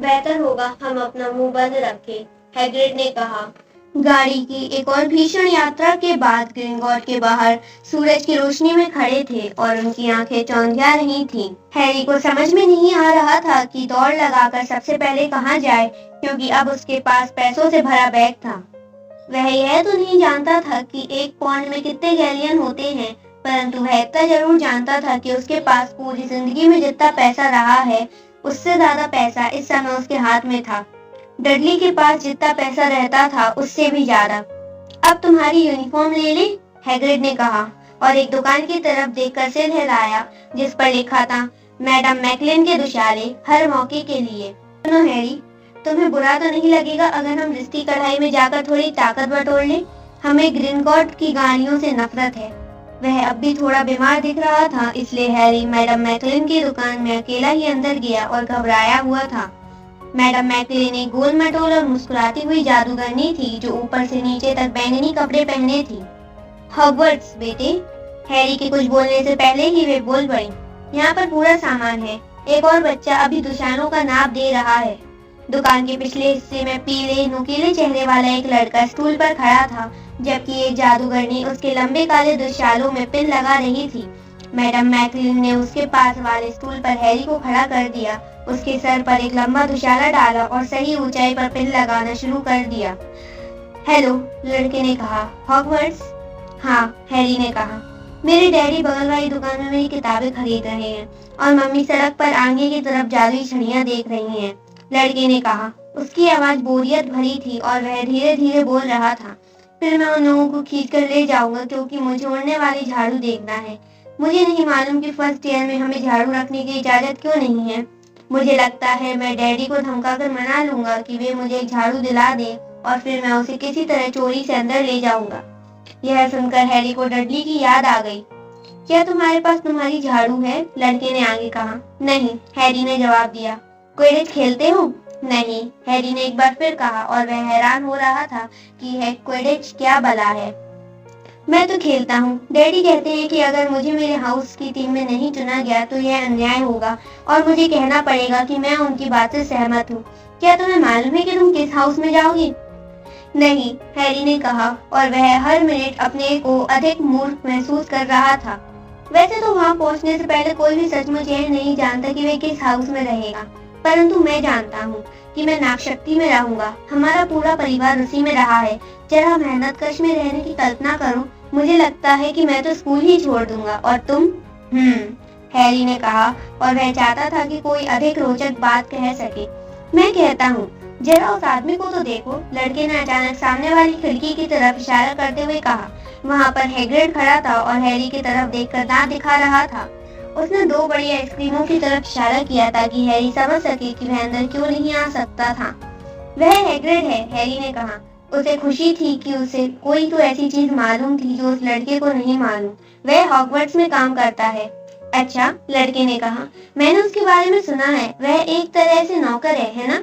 बेहतर होगा हम अपना मुंह बंद रखें, हैग्रिड ने कहा। गाड़ी की एक और भीषण यात्रा के बाद ग्रीनगॉर्ड के बाहर सूरज की रोशनी में खड़े थे और उनकी आंखें चौंधिया रही थीं। हैरी को समझ में नहीं आ रहा था कि दौड़ लगाकर सबसे पहले कहाँ जाए, क्योंकि अब उसके पास पैसों से भरा बैग था। वह यह तो नहीं जानता था कि एक पौंड में कितने गैलियन होते हैं, परंतु वह इतना जरूर जानता था कि उसके पास पूरी जिंदगी में जितना पैसा रहा है उससे ज्यादा पैसा इस समय उसके हाथ में था। डडली के पास जितना पैसा रहता था उससे भी ज्यादा। अब तुम्हारी यूनिफॉर्म ले ले, हैग्रिड ने कहा और एक दुकान की तरफ देखकर सिर हिलाया जिस पर लिखा था मैडम मैकलिन के दुशाले हर मौके के लिए। सुनो हैरी, तुम्हें बुरा तो नहीं लगेगा अगर हम रिश्ती कढ़ाई में जाकर थोड़ी ताकत बटोर लें? हमें ग्रीनगॉर्ड की गाड़ियों से नफरत है। वह अब भी थोड़ा बीमार दिख रहा था, इसलिए हैरी मैडम मैकलिन की दुकान में अकेला ही अंदर गया और घबराया हुआ था। मैडम मैकलिन एक गोल मटोल और मुस्कुराती हुई जादूगरनी थी जो ऊपर से नीचे तक बैंगनी कपड़े पहने थी। हॉगवर्ट्स बेटे, हैरी के कुछ बोलने से पहले ही वे बोल पड़ी। यहाँ पर पूरा सामान है। एक और बच्चा अभी दुशालों का नाप दे रहा है। दुकान के पिछले हिस्से में पीले नुकीले चेहरे वाला एक लड़का स्टूल पर खड़ा था, जबकि एक जादूगरनी उसके लंबे काले दुशालों में पिन लगा रही थी। मैडम मैकलिन ने उसके पास वाले स्टूल पर हैरी को खड़ा कर दिया, उसके सर पर एक लंबा दुशाला डाला और सही ऊंचाई पर पिन लगाना शुरू कर दिया। हेलो, लड़के ने कहा। हॉगवर्ट्स? हाँ, हैरी ने कहा। मेरे डैडी बगल वाली दुकान में मेरी किताबें खरीद रहे हैं और मम्मी सड़क पर आगे की तरफ जादुई छड़ियां देख रही हैं, लड़के ने कहा। उसकी आवाज बोरियत भरी थी और वह धीरे धीरे बोल रहा था। फिर मैं उन लोगों को खींच कर ले जाऊंगा क्योंकि मुझे उड़ने वाली झाड़ू देखना है। मुझे नहीं मालूम कि फर्स्ट ईयर में हमें झाड़ू रखने की इजाजत क्यों नहीं है। मुझे लगता है मैं डैडी को धमकाकर मना लूंगा कि वे मुझे एक झाड़ू दिला दें और फिर मैं उसे किसी तरह चोरी से अंदर ले जाऊंगा। यह सुनकर हैरी को डडली की याद आ गई। क्या तुम्हारे पास तुम्हारी झाड़ू है? लड़के ने आगे कहा। नहीं, हैरी ने जवाब दिया। क्विडिच खेलते हो? नहीं, हैरी ने एक बार फिर कहा और वह हैरान हो रहा था कि यह क्विडिच क्या भला है। मैं तो खेलता हूँ। डैडी कहते हैं कि अगर मुझे मेरे हाउस की टीम में नहीं चुना गया तो यह अन्याय होगा और मुझे कहना पड़ेगा कि मैं उनकी बात से सहमत हूँ। क्या तुम्हें मालूम है कि तुम किस हाउस में जाओगी? नहीं, हैरी ने कहा और वह हर मिनट अपने को अधिक मूर्ख महसूस कर रहा था। वैसे तो वहाँ पहुँचने से पहले कोई भी सचमुच यह नहीं जानता कि वह किस हाउस में रहेगा, परंतु मैं जानता हूँ कि मैं नागशक्ति में रहूंगा। हमारा पूरा परिवार उसी में रहा है। जरा मेहनत कश में रहने की कल्पना करो। मुझे लगता है कि मैं तो स्कूल ही छोड़ दूंगा। और तुम? हैरी ने कहा और वह चाहता था कि कोई अधिक रोचक बात कह सके। मैं कहता हूँ, जरा उस आदमी को तो देखो। लड़के ने अचानक सामने वाली खिड़की की तरफ इशारा करते हुए कहा। वहाँ पर हैग्रिड खड़ा था और हैरी की तरफ देखकर दांत दिखा रहा था। उसने 2 बड़ी आइसक्रीमों की तरफ इशारा किया ताकि हैरी समझ सके कि वह अंदर क्यों नहीं आ सकता था। वह हैग्रिड है, हैरी ने कहा। उसे खुशी थी कि उसे कोई तो ऐसी चीज मालूम थी जो उस लड़के को नहीं मालूम। वह हॉगवर्ट्स में काम करता है। अच्छा, लड़के ने कहा। मैंने उसके बारे में सुना है। वह एक तरह से नौकर है ना?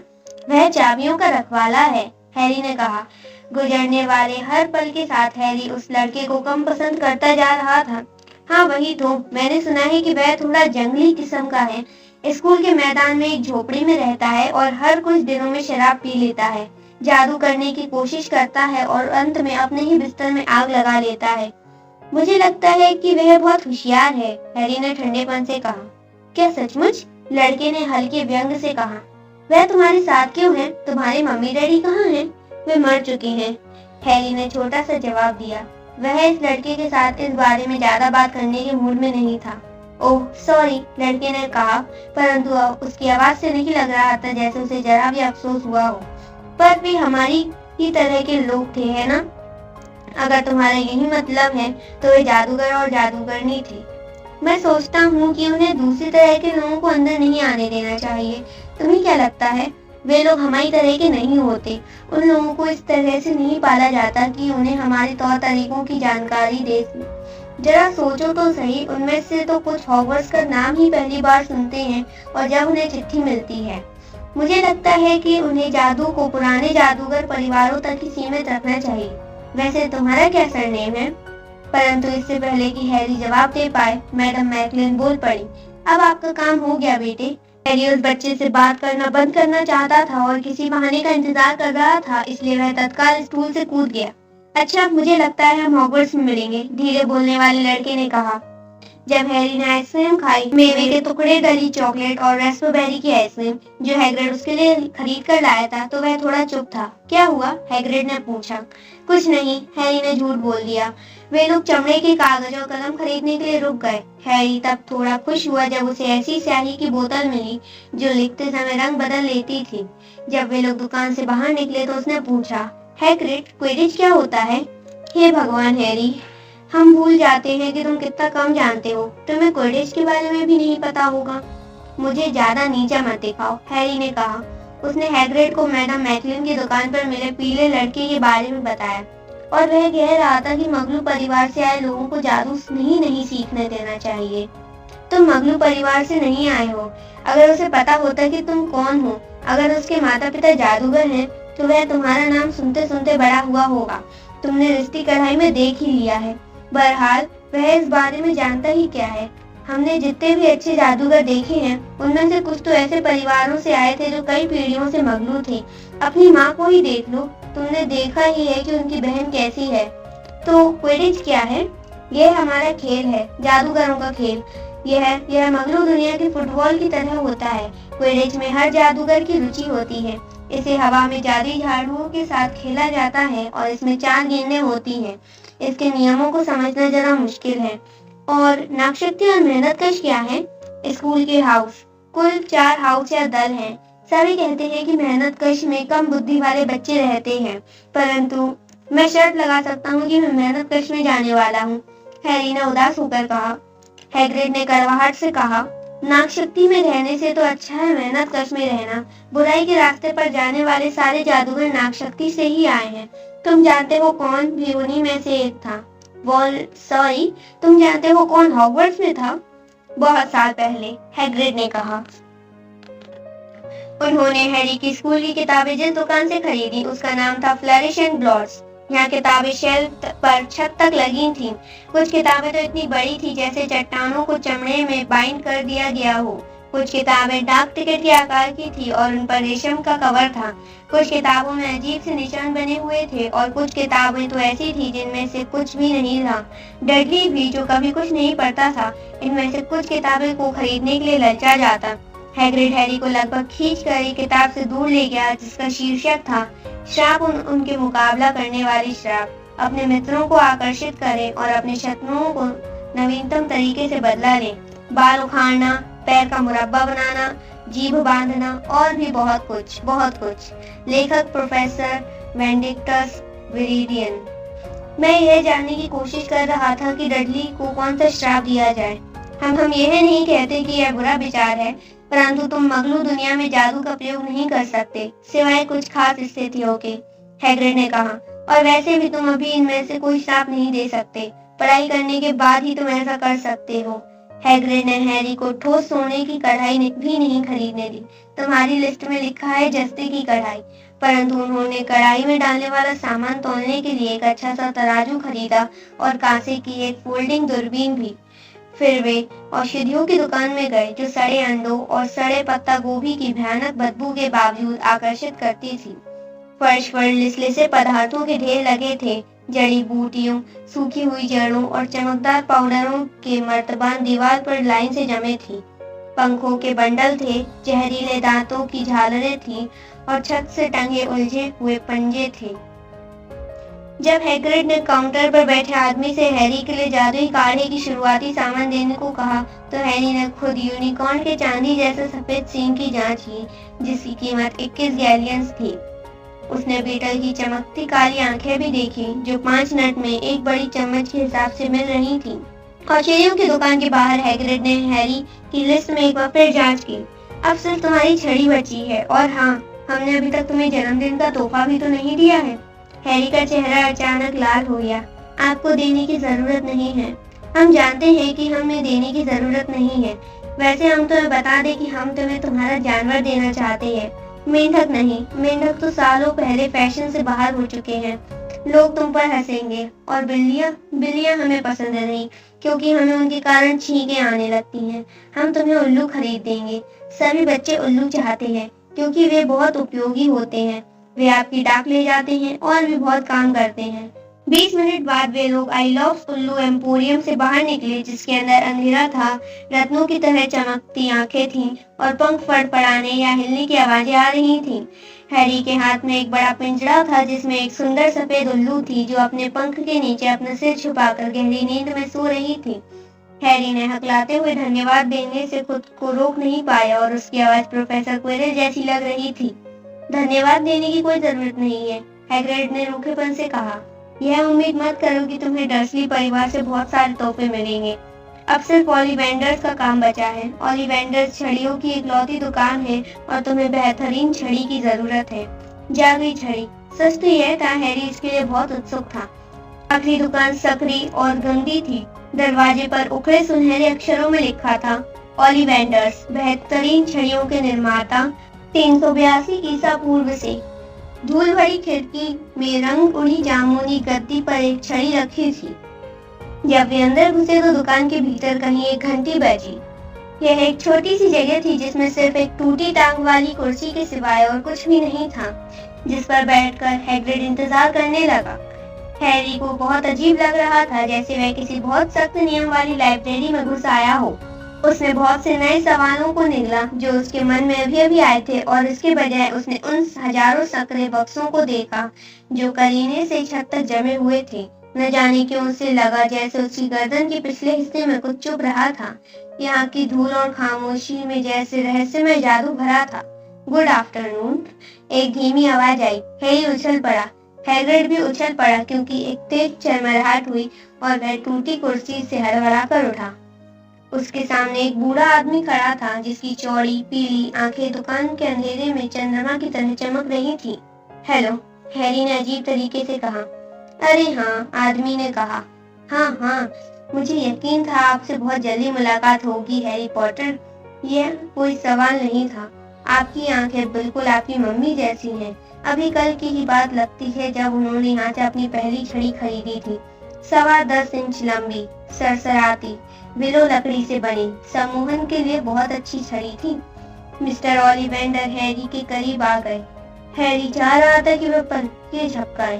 वह चाबियों का रखवाला है, हैरी ने कहा। गुजरने वाले हर पल के साथ हैरी उस लड़के को कम पसंद करता जा रहा था। हाँ, वही तो। मैंने सुना है कि वह थोड़ा जंगली किस्म का है। स्कूल के मैदान में एक झोपड़ी में रहता है और हर कुछ दिनों में शराब पी लेता है, जादू करने की कोशिश करता है और अंत में अपने ही बिस्तर में आग लगा लेता है। मुझे लगता है कि वह बहुत होशियार है, हैरी ने ठंडेपन से कहा। क्या सचमुच? लड़के ने हल्के व्यंग से कहा। वह तुम्हारे साथ क्यों है? तुम्हारे मम्मी डैडी कहाँ हैं? वे मर चुके हैं, हैरी ने छोटा सा जवाब दिया। वह इस लड़के के साथ इस बारे में ज्यादा बात करने के मूड में नहीं था। ओह सॉरी, लड़के ने कहा, परंतु उसकी आवाज से नहीं लग रहा था जैसे उसे जरा भी अफसोस हुआ हो। पर वे हमारी ही तरह के लोग थे, है ना? अगर तुम्हारा यही मतलब है तो वे जादूगर और जादूगरनी थे। मैं सोचता हूँ कि उन्हें दूसरी तरह के लोगों को अंदर नहीं आने देना चाहिए। तुम्हें क्या लगता है? वे लोग हमारी तरह के नहीं होते। उन लोगों को इस तरह से नहीं पाला जाता कि उन्हें हमारे तौर तरीकों की जानकारी दे। जरा सोचो तो सही, उनमें से तो कुछ हॉगवर्ट्स का नाम ही पहली बार सुनते हैं और जब उन्हें चिट्ठी मिलती है। मुझे लगता है कि उन्हें जादू को पुराने जादूगर परिवारों तक ही सीमित रखना चाहिए। वैसे तुम्हारा क्या सरनेम है? परंतु इससे पहले कि हैरी जवाब दे पाए, मैडम मैकलिन बोल पड़ी। अब आपका काम हो गया बेटे। हैरी उस बच्चे से बात करना बंद करना चाहता था और किसी बहाने का इंतजार कर रहा था, इसलिए वह तत्काल स्टूल से कूद गया। अच्छा, मुझे लगता है हम हॉगवर्ट्स में मिलेंगे, धीरे बोलने वाले लड़के ने कहा। जब हैरी ने आइसक्रीम खाई, मेवे के टुकड़े, डली चॉकलेट और रास्पबेरी की आइसक्रीम जो हैग्रिड उसके लिए खरीद कर लाया था, तो वह थोड़ा चुप था। क्या हुआ? हैग्रिड ने पूछा। कुछ नहीं, हैरी ने झूठ बोल दिया। वे लोग चमड़े के कागज और कलम खरीदने के लिए रुक गए। हैरी तब थोड़ा खुश हुआ जब उसे ऐसी स्याही की बोतल मिली जो लिखते समय रंग बदल लेती थी। जब वे लोग दुकान से बाहर निकले तो उसने पूछा, हैग्रिड, क्विडिच क्या होता है? हे भगवान हैरी, हम भूल जाते हैं कि तुम कितना कम जानते हो। तुम्हें क्विडिच के बारे में भी नहीं पता होगा। मुझे ज्यादा नीचा मत दिखाओ, हैरी ने कहा। उसने हैग्रिड को मैडम मैकलिन की दुकान पर मिले पीले लड़के के बारे में बताया और वह कह रहा था कि मगलू परिवार से आए लोगों को जादू नहीं सीखने देना चाहिए। तुम मगलू परिवार से नहीं आए हो। अगर उसे पता होता कि तुम कौन हो, अगर उसके माता पिता जादूगर हैं, तो वह तुम्हारा नाम सुनते सुनते बड़ा हुआ होगा। तुमने रिश्ती कढ़ाई में देख ही लिया है। बहरहाल वह इस बारे में जानता ही क्या है। हमने जितने भी अच्छे जादूगर देखे हैं, उनमें से कुछ तो ऐसे परिवारों से आए थे जो कई पीढ़ियों से मगलू थे। अपनी माँ को ही देख लो, तुमने देखा ही है कि उनकी बहन कैसी है। तो क्विडिच क्या है? यह हमारा खेल है, जादूगरों का खेल। यह मगलू दुनिया के फुटबॉल की तरह होता है। क्विडिच में हर जादूगर की रुचि होती है। इसे हवा में जादुई झाड़ुओं के साथ खेला जाता है और इसमें 4 गेंदें होती हैं। इसके नियमों को समझना जरा मुश्किल है। और नागशक्ति और मेहनतकश क्या है? स्कूल के हाउस, कुल 4 हाउस या दल हैं। सभी कहते हैं कि मेहनतकश में कम बुद्धि वाले बच्चे रहते हैं, परंतु मैं शर्त लगा सकता हूँ कि मैं मेहनतकश में जाने वाला हूँ, हैरी ने उदास होकर कहा। हैग्रिड ने कड़वाहट से कहा, नागशक्ति में रहने से तो अच्छा है मेहनत कश में रहना। बुराई के रास्ते पर जाने वाले सारे जादूगर नागशक्ति से ही आए हैं। तुम जानते हो कौन भी उन्हीं में से एक था। तुम जानते हो कौन हॉगवर्ट्स में था? बहुत साल पहले, हैग्रिड ने कहा। उन्होंने हैरी की स्कूल की किताबें जिस दुकान से खरीदी उसका नाम था फ्लरिश एंड ब्लॉट्स। यहाँ किताबें शेल्फ पर छत तक लगी थीं। कुछ किताबें तो इतनी बड़ी थी जैसे चट्टानों को चमड़े में बाइंड कर दिया गया हो। कुछ किताबें डाक टिकट के आकार की थी और उन पर रेशम का कवर था। कुछ किताबों में अजीब से निशान बने हुए थे और कुछ किताबें तो ऐसी थी जिनमें से कुछ भी नहीं था। डडली भी, जो कभी कुछ नहीं पढ़ता था, इनमें से कुछ किताबें को खरीदने के लिए ललचा जाता। हैग्रिड हैरी को लगभग खींचकर एक किताब से दूर ले गया जिसका शीर्षक था श्राप उनके मुकाबला करने वाली श्राप। अपने मित्रों को आकर्षित करें और अपने शत्रुओं को नवीनतम तरीके से बदला लें। बाल उखाड़ना, पैर का मुरब्बा बनाना, जीभ बांधना और भी बहुत कुछ। लेखक प्रोफेसर वेंडिक्टस विरिडियन। मैं यह जानने की कोशिश कर रहा था कि डडली को कौन सा श्राप दिया जाए। हम यह नहीं कहते कि यह बुरा विचार है, परंतु तुम मगलू दुनिया में जादू का प्रयोग नहीं कर सकते सिवाय कुछ खास स्थितियों के, हैग्रिड ने कहा। और वैसे भी तुम अभी इनमें से कोई श्राप नहीं दे सकते। पढ़ाई करने के बाद ही तुम ऐसा कर सकते हो। हैग्रिड ने हैरी को ठोस सोने की कढ़ाई भी नहीं खरीदने दी। तुम्हारी लिस्ट में लिखा है जस्ते की कढ़ाई, परंतु उन्होंने कढ़ाई में डालने वाला सामान तोलने के लिए एक अच्छा सा तराजू खरीदा और कांसे की एक फोल्डिंग दूरबीन भी। फिर वे औषधियों की दुकान में गए जो सड़े अंडों और सड़े पत्ता गोभी की भयानक बदबू के बावजूद आकर्षित करती थी। फर्श पर लिसलिसे पदार्थों के ढेर लगे थे। जड़ी बूटियों, सूखी हुई जड़ों और चमकदार पाउडरों के मर्तबान दीवार पर लाइन से जमे थी। पंखों के बंडल थे, जहरीले दांतों की झालरें थीं और छत से टंगे उलझे हुए पंजे थे। जब हैग्रिड ने काउंटर पर बैठे आदमी से हैरी के लिए जादुई काढ़े की शुरुआती सामान देने को कहा तो हैरी ने खुद यूनिकॉर्न के चांदी जैसे सफेद सींग की जांच की जिसकी कीमत 21 गैलियंस थी। उसने बीटल की चमकती काली आंखें भी देखी जो 5 नट में एक बड़ी चम्मच के हिसाब से मिल रही थी। औषधियों की दुकान के बाहर हैग्रिड ने हैरी की लिस्ट में एक बार फिर जांच की। अब सिर्फ तुम्हारी छड़ी बची है, और हाँ, हमने अभी तक तुम्हें जन्मदिन का तोहफा भी तो नहीं दिया है। हैरी का चेहरा अचानक लाल हो गया। आपको देने की जरूरत नहीं है। हम जानते हैं कि हमें देने की जरूरत नहीं है। वैसे हम तुम्हें बता दें कि हम तुम्हें तुम्हारा जानवर देना चाहते हैं, मेंढक नहीं। मेंढक तो सालों पहले फैशन से बाहर हो चुके हैं। लोग तुम पर हंसेंगे। और बिल्लियां हमें पसंद नहीं क्योंकि हमें उनके कारण छींकें आने लगती हैं। हम तुम्हें उल्लू खरीद देंगे। सभी बच्चे उल्लू चाहते हैं क्योंकि वे बहुत उपयोगी होते हैं। वे आपकी डाक ले जाते हैं और भी बहुत काम करते हैं। 20 मिनट बाद वे लोग आई लव उल्लू एम्पोरियम से बाहर निकले जिसके अंदर अंधेरा था, रत्नों की तरह चमकती आंखें थीं और पंख फड़फड़ाने या हिलने की आवाजें आ रही थीं। हैरी के हाथ में एक बड़ा पिंजरा था जिसमें एक सुंदर सफेद उल्लू थी जो अपने पंख के नीचे अपना सिर छुपाकर गहरी नींद में सो रही थी। हैरी ने हकलाते हुए धन्यवाद देने से खुद को रोक नहीं पाया और उसकी आवाज प्रोफेसर क्विरिल जैसी लग रही थी। धन्यवाद देने की कोई जरूरत नहीं है, हैग्रिड ने रूखेपन से कहा। यह उम्मीद मत करो कि तुम्हें डर्सली परिवार से बहुत सारे तोहफे मिलेंगे। अब सिर्फ ओलिवेंडर्स का काम बचा है। ओलिवेंडर्स छड़ियों की इकलौती दुकान है और तुम्हें बेहतरीन छड़ी की जरूरत है। जादुई छड़ी। सच तो यह था, हैरी इसके लिए बहुत उत्सुक था। आखिरी दुकान सकरी और गंदी थी। दरवाजे पर उखड़े सुनहरे अक्षरों में लिखा था, ओलिवेंडर्स, बेहतरीन छड़ियों के निर्माता, 382 ईसा पूर्व से। धूल भरी खिड़की में रंग उड़ी जामुनी गद्दी पर एक छड़ी रखी थी। जब वे अंदर घुसे तो दुकान के भीतर कहीं एक घंटी बजी। यह एक छोटी सी जगह थी जिसमें सिर्फ एक टूटी टांग वाली कुर्सी के सिवाय और कुछ भी नहीं था, जिस पर बैठकर हैग्रिड इंतजार करने लगा। हैरी को बहुत अजीब लग रहा था, जैसे वह किसी बहुत सख्त नियम वाली लाइब्रेरी में घुस आया हो। उसने बहुत से नए सवालों को निगला जो उसके मन में अभी अभी आए थे और इसके बजाय उसने उन हजारों सकरे बक्सों को देखा जो करीने से छत तक जमे हुए थे। न जाने क्यों उसे लगा जैसे उसकी गर्दन के पिछले हिस्से में कुछ चुप रहा था। यहाँ की धूल और खामोशी में जैसे रहस्यमय जादू भरा था। गुड आफ्टरनून, एक धीमी आवाज आई। हैरी उछल पड़ा। हैग्रिड भी उछल पड़ा क्योंकि एक तेज चरमराहट हुई और वह टूटी कुर्सी से हड़बड़ा कर उठा। उसके सामने एक बूढ़ा आदमी खड़ा था जिसकी चौड़ी पीली आंखें दुकान के अंधेरे में चंद्रमा की तरह चमक रही थी। हेलो, हैरी ने अजीब तरीके से कहा। अरे हाँ, आदमी ने कहा। हाँ हाँ, मुझे यकीन था आपसे बहुत जल्दी मुलाकात होगी हैरी पॉटर। यह कोई सवाल नहीं था। आपकी आंखें बिल्कुल आपकी मम्मी जैसी हैं। अभी कल की ही बात लगती है जब उन्होंने यहाँ से अपनी पहली छड़ी खरीदी थी। 10.25 इंच लंबी, सरसराती, विलो लकड़ी से बनी, सम्मोहन के लिए बहुत अच्छी छड़ी थी। मिस्टर ओलिवेंडर हैरी के करीब आ गए। हैरी चाह रहा था कि वह पलकें झपकाए।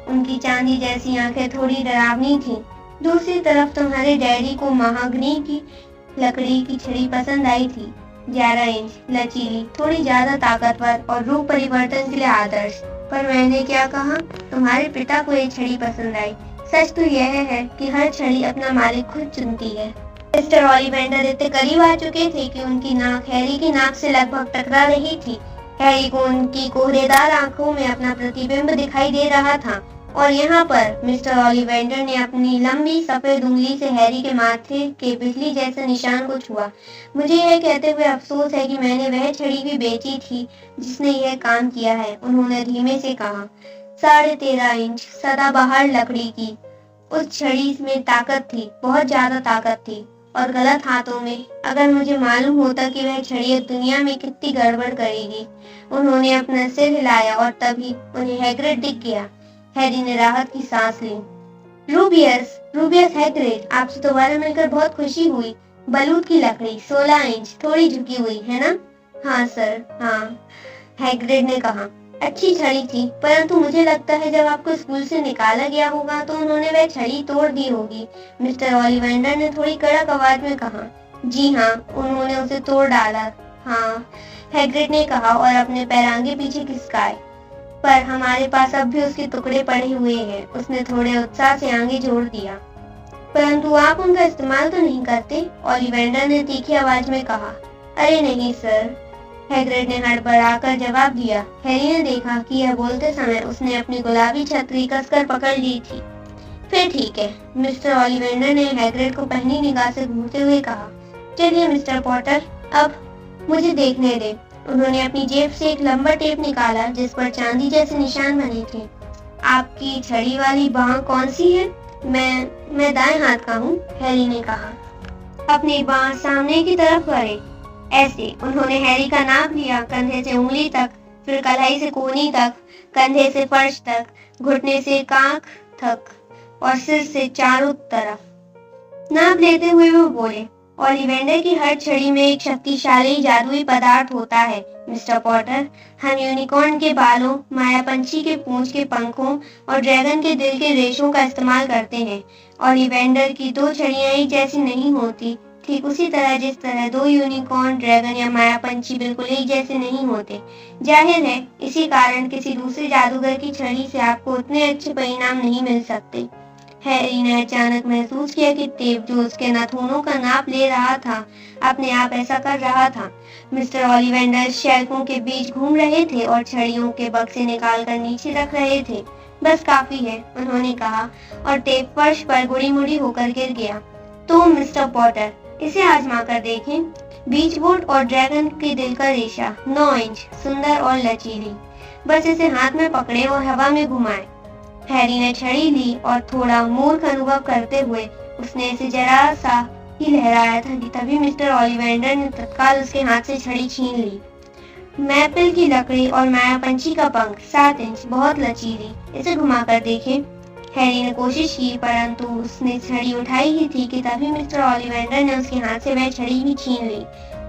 उनकी चांदी जैसी आंखें थोड़ी डरावनी थीं। दूसरी तरफ तुम्हारे डैडी को महागनी की लकड़ी की छड़ी पसंद आई थी। 11 इंच, लचीली, थोड़ी ज्यादा ताकतवर और रूप परिवर्तन के लिए आदर्श। पर मैंने क्या कहा? तुम्हारे पिता को ये छड़ी पसंद आई। सच तो यह है कि हर छड़ी अपना मालिक खुद चुनती है। मिस्टर ओलिवेंडर इतने करीब आ चुके थे कि उनकी नाक हैरी की नाक से लगभग टकरा रही थी। हैरी को उनकी कोहरेदार आंखों में अपना प्रतिबिंब दिखाई दे रहा था और यहाँ पर मिस्टर ओलिवेंडर ने अपनी लंबी सफेद उंगली से हैरी के माथे के बिजली जैसे निशान को छुआ। मुझे यह कहते हुए अफसोस है कि मैंने वह छड़ी भी बेची थी जिसने यह काम किया है, उन्होंने धीमे से कहा। 13.5 इंच, सदाबहार लकड़ी की उस छड़ी में ताकत थी, बहुत ज्यादा ताकत थी। और गलत हाथों में, अगर मुझे मालूम होता कि वह छड़ी दुनिया में कितनी गड़बड़ करेगी। उन्होंने अपना सिर हिलाया और तभी उन्हें हैग्रिड दिख गया। हैरी ने राहत की सांस ली। रूबियस हैग्रिड, आपसे दोबारा मिलकर बहुत खुशी हुई। बलूत की लकड़ी, 16 इंच, थोड़ी झुकी हुई है ना? हाँ सर, हाँ, हैग्रिड ने कहा। अच्छी छड़ी थी, परंतु मुझे लगता है जब आपको स्कूल से निकाला गया होगा तो उन्होंने वह छड़ी तोड़ दी होगी। मिस्टर ओलिवेंडर ने थोड़ी कड़क आवाज में कहा। जी हाँ, उन्होंने उसे तोड़ डाला। हाँ, हैग्रिड ने कहा और अपने पैरांगे पीछे खिसकाए। पर हमारे पास अब भी उसके टुकड़े पड़े हुए हैं। उसने थोड़े उत्साह से आगे जोड़ दिया। परंतु आप उनका इस्तेमाल तो नहीं करते? ओलिवेंडर ने तीखी आवाज में कहा। अरे नहीं सर, हैग्रिड ने हड़बड़ाकर जवाब दिया। हैरी ने देखा कि यह बोलते समय उसने अपनी गुलाबी छतरी कसकर पकड़ ली थी। फिर ठीक है, मिस्टर ओलिवेंडर ने हैग्रिड को पहली निगाह से घूरते हुए कहा। चलिए मिस्टर पॉटर, अब मुझे देखने दें। उन्होंने अपनी जेब से एक लंबा टेप निकाला जिस पर चांदी जैसे निशान बने थे। आपकी छड़ी वाली बांह कौन सी है? मैं दाएं हाथ का हूँ, हैरी ने कहा। अपनी बांह सामने की तरफ करें। ऐसे उन्होंने हैरी का नाप लिया, कंधे से उंगली तक, फिर कलाई से कोहनी तक, कंधे से फर्श तक, घुटने से कांख तक और सिर से चारों तरफ। नाप लेते हुए वो बोले, ओलिवेंडर की हर छड़ी में एक शक्तिशाली जादुई पदार्थ होता है मिस्टर पॉटर। हम यूनिकॉर्न के बालों, माया पंछी के पूंछ के पंखों और ड्रैगन के दिल के रेशों का इस्तेमाल करते हैं। ओलिवेंडर की 2 छड़ियां एक जैसी नहीं होती, ठीक उसी तरह जिस तरह 2 यूनिकॉर्न, ड्रैगन या माया पंछी बिल्कुल एक जैसे नहीं होते। जाहिर है इसी कारण किसी दूसरे जादूगर की छड़ी से आपको उतने अच्छे परिणाम नहीं मिल सकते। हैरी ने अचानक महसूस किया कि टेप जो उसके नाखूनों का नाप ले रहा था अपने आप ऐसा कर रहा था। मिस्टर ओलिवेंडर शेल्फों के बीच घूम रहे थे और छड़ियों के बक्से निकालकर नीचे रख रहे थे। बस काफी है, उन्होंने कहा और टेप फर्श पर गुड़ी मुड़ी होकर गिर गया। तो मिस्टर पॉटर, इसे आजमा कर देखें। बीच बोर्ड और ड्रैगन के दिल का रेशा, 9 इंच, सुंदर और लचीली। बस इसे हाथ में पकड़े और हवा में घुमाए। हैरी ने छड़ी ली और थोड़ा मूर्ख अनुभव करते हुए उसने इसे जरा सा ही लहराया था कि तभी मिस्टर ओलिवेंडर ने तत्काल उसके हाथ से छड़ी छीन ली। मैपल की लकड़ी और माया पंछी का पंख, 7 इंच, बहुत लचीली। इसे घुमाकर देखें। हैरी ने कोशिश की, परंतु उसने छड़ी उठाई ही थी कि तभी मिस्टर ओलिवेंडर ने उसके हाथ से वह छड़ी भी छीन ली।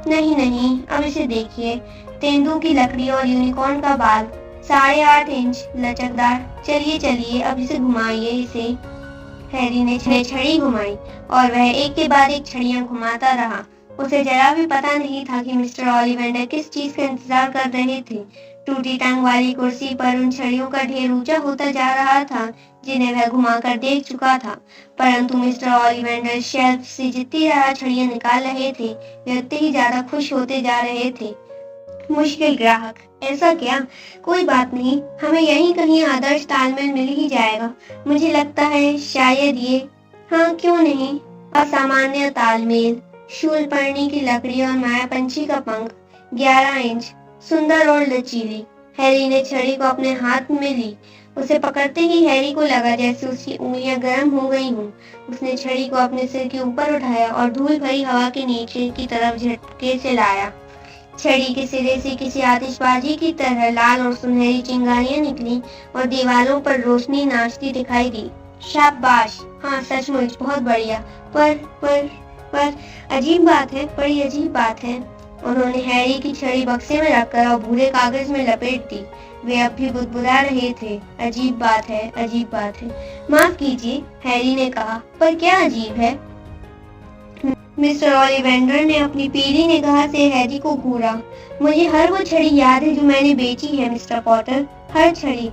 नहीं, अब इसे देखिए। तेंदुओं की लकड़ी और यूनिकॉर्न का बाल, 8.5 इंच, लचकदार। चलिए अब इसे घुमाइए इसे। हैरी ने छड़ी घुमाई और वह एक के बाद एक छड़ियां घुमाता रहा। उसे जरा भी पता नहीं था कि मिस्टर ओलिवेंडर किस चीज का इंतजार कर रहे थे। टूटी टांग वाली कुर्सी पर उन छड़ियों का ढेर ऊंचा होता जा रहा था जिन्हें वह घुमाकर देख चुका था, परंतु मिस्टर ओलिवेंडर शेल्फ से जितनी ज्यादा छड़ियां निकाल रहे थे वे उतने ही ज्यादा खुश होते जा रहे थे। मुश्किल ग्राहक, ऐसा क्या? कोई बात नहीं, हमें यहीं कहीं आदर्श तालमेल मिल ही जाएगा। मुझे लगता है शायद ये, हाँ क्यों नहीं, असामान्य तालमेल। शूलपर्णी की लकड़ी और माया पंछी का पंख, 11 इंच, सुंदर और लचीली। हैरी ने छड़ी को अपने हाथ में ली। उसे पकड़ते ही हैरी को लगा जैसे उसकी उंगलियां गर्म हो गई हों। उसने छड़ी को अपने सिर के ऊपर उठाया और धूल भरी हवा के नीचे की तरफ झटके से लाया। छड़ी के सिरे से किसी आतिशबाजी की तरह लाल और सुनहरी चिंगारियां निकली और दीवारों पर रोशनी नाचती दिखाई दी। शाबाश, हाँ सचमुच बहुत बढ़िया। पर अजीब बात है, बड़ी अजीब बात है। उन्होंने हैरी की छड़ी बक्से में रखकर और भूरे कागज में लपेट दी। वे अब भी बुदबुदा रहे थे। अजीब बात है, अजीब बात है। माफ कीजिए, हैरी ने कहा, पर क्या अजीब है? मिस्टर ओलिवेंडर ने अपनी पीली निगाह से हैरी को घूरा। मुझे हर वो छड़ी याद है जो मैंने बेची है मिस्टर पॉटर, हर छड़ी।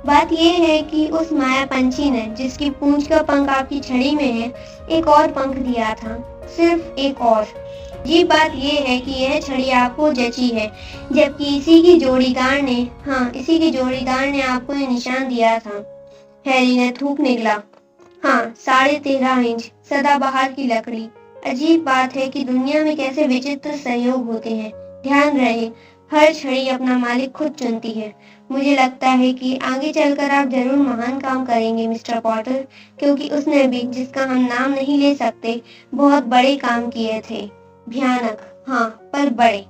बात यह है कि उस माया पंछी ने, जिसकी पूंछ का पंख आपकी छड़ी में है, एक और पंख दिया था, सिर्फ एक और। अजीब बात यह है कि यह छड़ी आपको जची है, जबकि इसी की जोड़ीदार ने आपको ये निशान दिया था। हैरी ने थूक निकला। हाँ, 13.5 इंच, सदाबहार की लकड़ी। अजीब बात है कि दुनिया में कैसे विचित्र संयोग होते हैं। ध्यान रहे, हर छड़ी अपना मालिक खुद चुनती है। मुझे लगता है कि आगे चलकर आप जरूर महान काम करेंगे मिस्टर पॉटर, क्योंकि उसने भी, जिसका हम नाम नहीं ले सकते, बहुत बड़े काम किए थे। भयानक, हाँ, पर बड़े।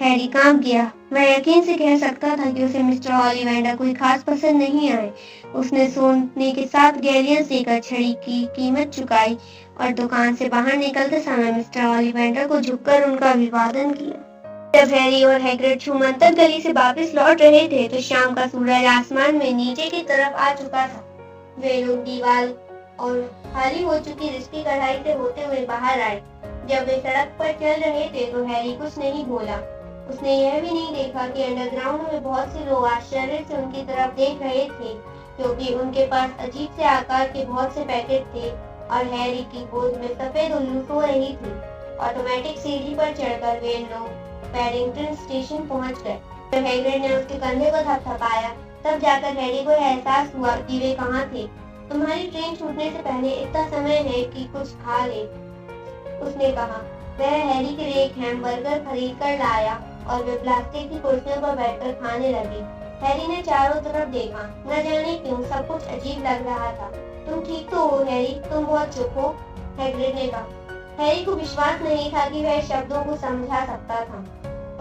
हैरी कांप गया। वह यकीन से कह सकता था कि उसे मिस्टर ओलिवेंडर कोई खास पसंद नहीं आए। उसने सोने के 7 गैलियन देकर छड़ी की कीमत चुकाई और दुकान से बाहर निकलते समय मिस्टर ओलिवेंडर को झुककर उनका अभिवादन किया। जब हैरी और हैग्रिड छूमंतर गली से वापस लौट रहे थे तो शाम का सूरज आसमान में नीचे की तरफ आ चुका था। वे लोग दीवार और खाली हो चुकी रिश्ती कढ़ाई से होते हुए बाहर आए। जब वे सड़क पर चल रहे थे तो हैरी कुछ नहीं बोला। उसने यह भी नहीं देखा कि अंडरग्राउंड में बहुत से लोग आश्चर्य से उनकी तरफ देख रहे थे, क्योंकि उनके पास अजीब से आकार के बहुत से पैकेट थे और हैरी की गोद में सफेद उल्लू सो रही थी। ऑटोमेटिक सीढ़ी पर चढ़कर वे लोग पैडिंगटन स्टेशन पहुंच गए। जब हैग्रिड ने उसके कंधे को थपथपाया, तब जाकर हैरी को एहसास हुआ कि वे कहाँ थे। तुम्हारी ट्रेन छूटने से पहले इतना समय है कि कुछ खा ले, उसने कहा। वह हैरी के लिए एक हैमबर्गर खरीद कर लाया और वे प्लास्टिक की कुर्सियों पर बैठकर खाने लगे। हैरी ने चारों तरफ देखा। न जाने क्यों सब कुछ अजीब लग रहा था। तुम ठीक तो हो हैरी? तुम बहुत चुप हो, हैग्रिड ने कहा। हैरी को विश्वास नहीं था कि वह शब्दों को समझा सकता था।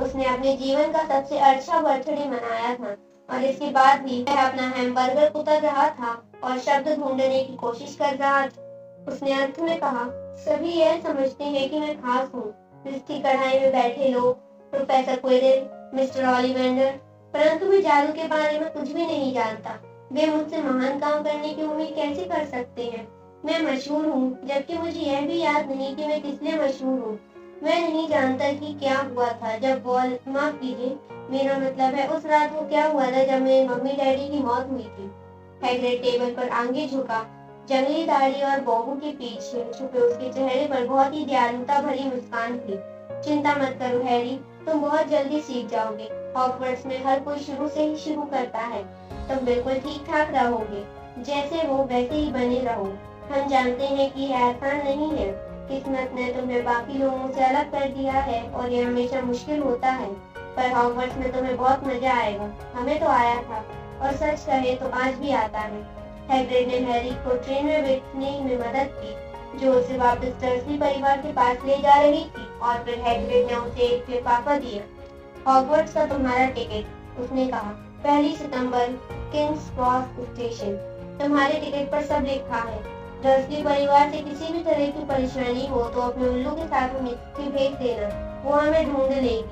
उसने अपने जीवन का सबसे अच्छा बर्थडे मनाया था और इसके बाद भी वह अपना हैमबर्गर कुतर रहा था और शब्द ढूंढने की कोशिश कर रहा था। उसने अंत में कहा, सभी यह समझते हैं कि मैं खास हूँ। रिश्ती कढ़ाई में बैठे लोग, प्रोफेसर क्विरिल, मिस्टर ओलिवेंडर, परंतु मैं जादू के बारे में कुछ भी नहीं जानता। वे मुझसे महान काम करने की उम्मीद कैसे कर सकते हैं? मैं मशहूर हूँ, जबकि मुझे यह भी याद नहीं कि मैं किस लिए मशहूर हूँ। मैं नहीं जानता कि क्या हुआ था जब माफ कीजिए, मेरा मतलब है उस रात को क्या हुआ था जब मेरे मम्मी डैडी की मौत हुई थी। हैग्रिड टेबल पर आगे झुका। जंगली दाढ़ी और बहू के पीछे छुपे उसके चेहरे पर बहुत ही दयालुता भरी मुस्कान थी। चिंता मत करो हैरी, तुम बहुत जल्दी सीख जाओगे। हॉगवर्ट्स में हर कोई शुरू से ही शुरू करता है। तुम बिल्कुल ठीक ठाक रहोगे, जैसे हो वैसे ही बने रहो। हम जानते हैं कि यह आसान नहीं है। किस्मत ने तुम्हें बाकी लोगों से अलग कर दिया है और यह हमेशा मुश्किल होता है, पर हॉगवर्ट्स में तुम्हें बहुत मजा आएगा। हमें तो आया था और सच कहे तो आज भी आता है। हैग्रिड ने हैरी को ट्रेन में बैठने में मदद की, जो उसे वापस डर्सी परिवार के पास ले जा रही थी, और फिर हैग्रिड ने उसे एक लिफाफा दिया। हॉगवर्ट्स का तुम्हारा टिकट, उसने कहा। 1 सितंबर, किंग्स क्रॉस स्टेशन। तुम्हारे टिकट पर सब लिखा है। डर्सी परिवार से किसी भी तरह की परेशानी हो तो अपने उल्लू के साथ चिट्ठी भेज देना, वो हमें ढूंढ लेगी।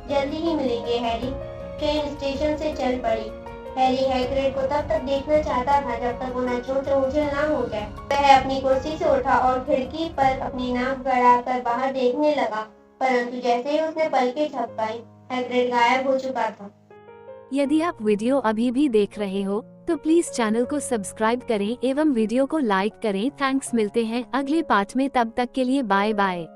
जल्दी ही मिलेंगे हैरी। ट्रेन स्टेशन से चल पड़ी। हैरी हैग्रिड को तब तक देखना चाहता था जब तक वो नचों से उछल ना हो जाए। वह अपनी कुर्सी से उठा और खिड़की पर अपनी नाक गड़ाकर बाहर देखने लगा, परंतु जैसे ही उसने पलकें झपकाई, हैग्रिड गायब हो चुका था। यदि आप वीडियो अभी भी देख रहे हो तो प्लीज चैनल को सब्सक्राइब करें एवं वीडियो को लाइक करें। थैंक्स, मिलते हैं अगले पार्ट में, तब तक के लिए बाय बाय।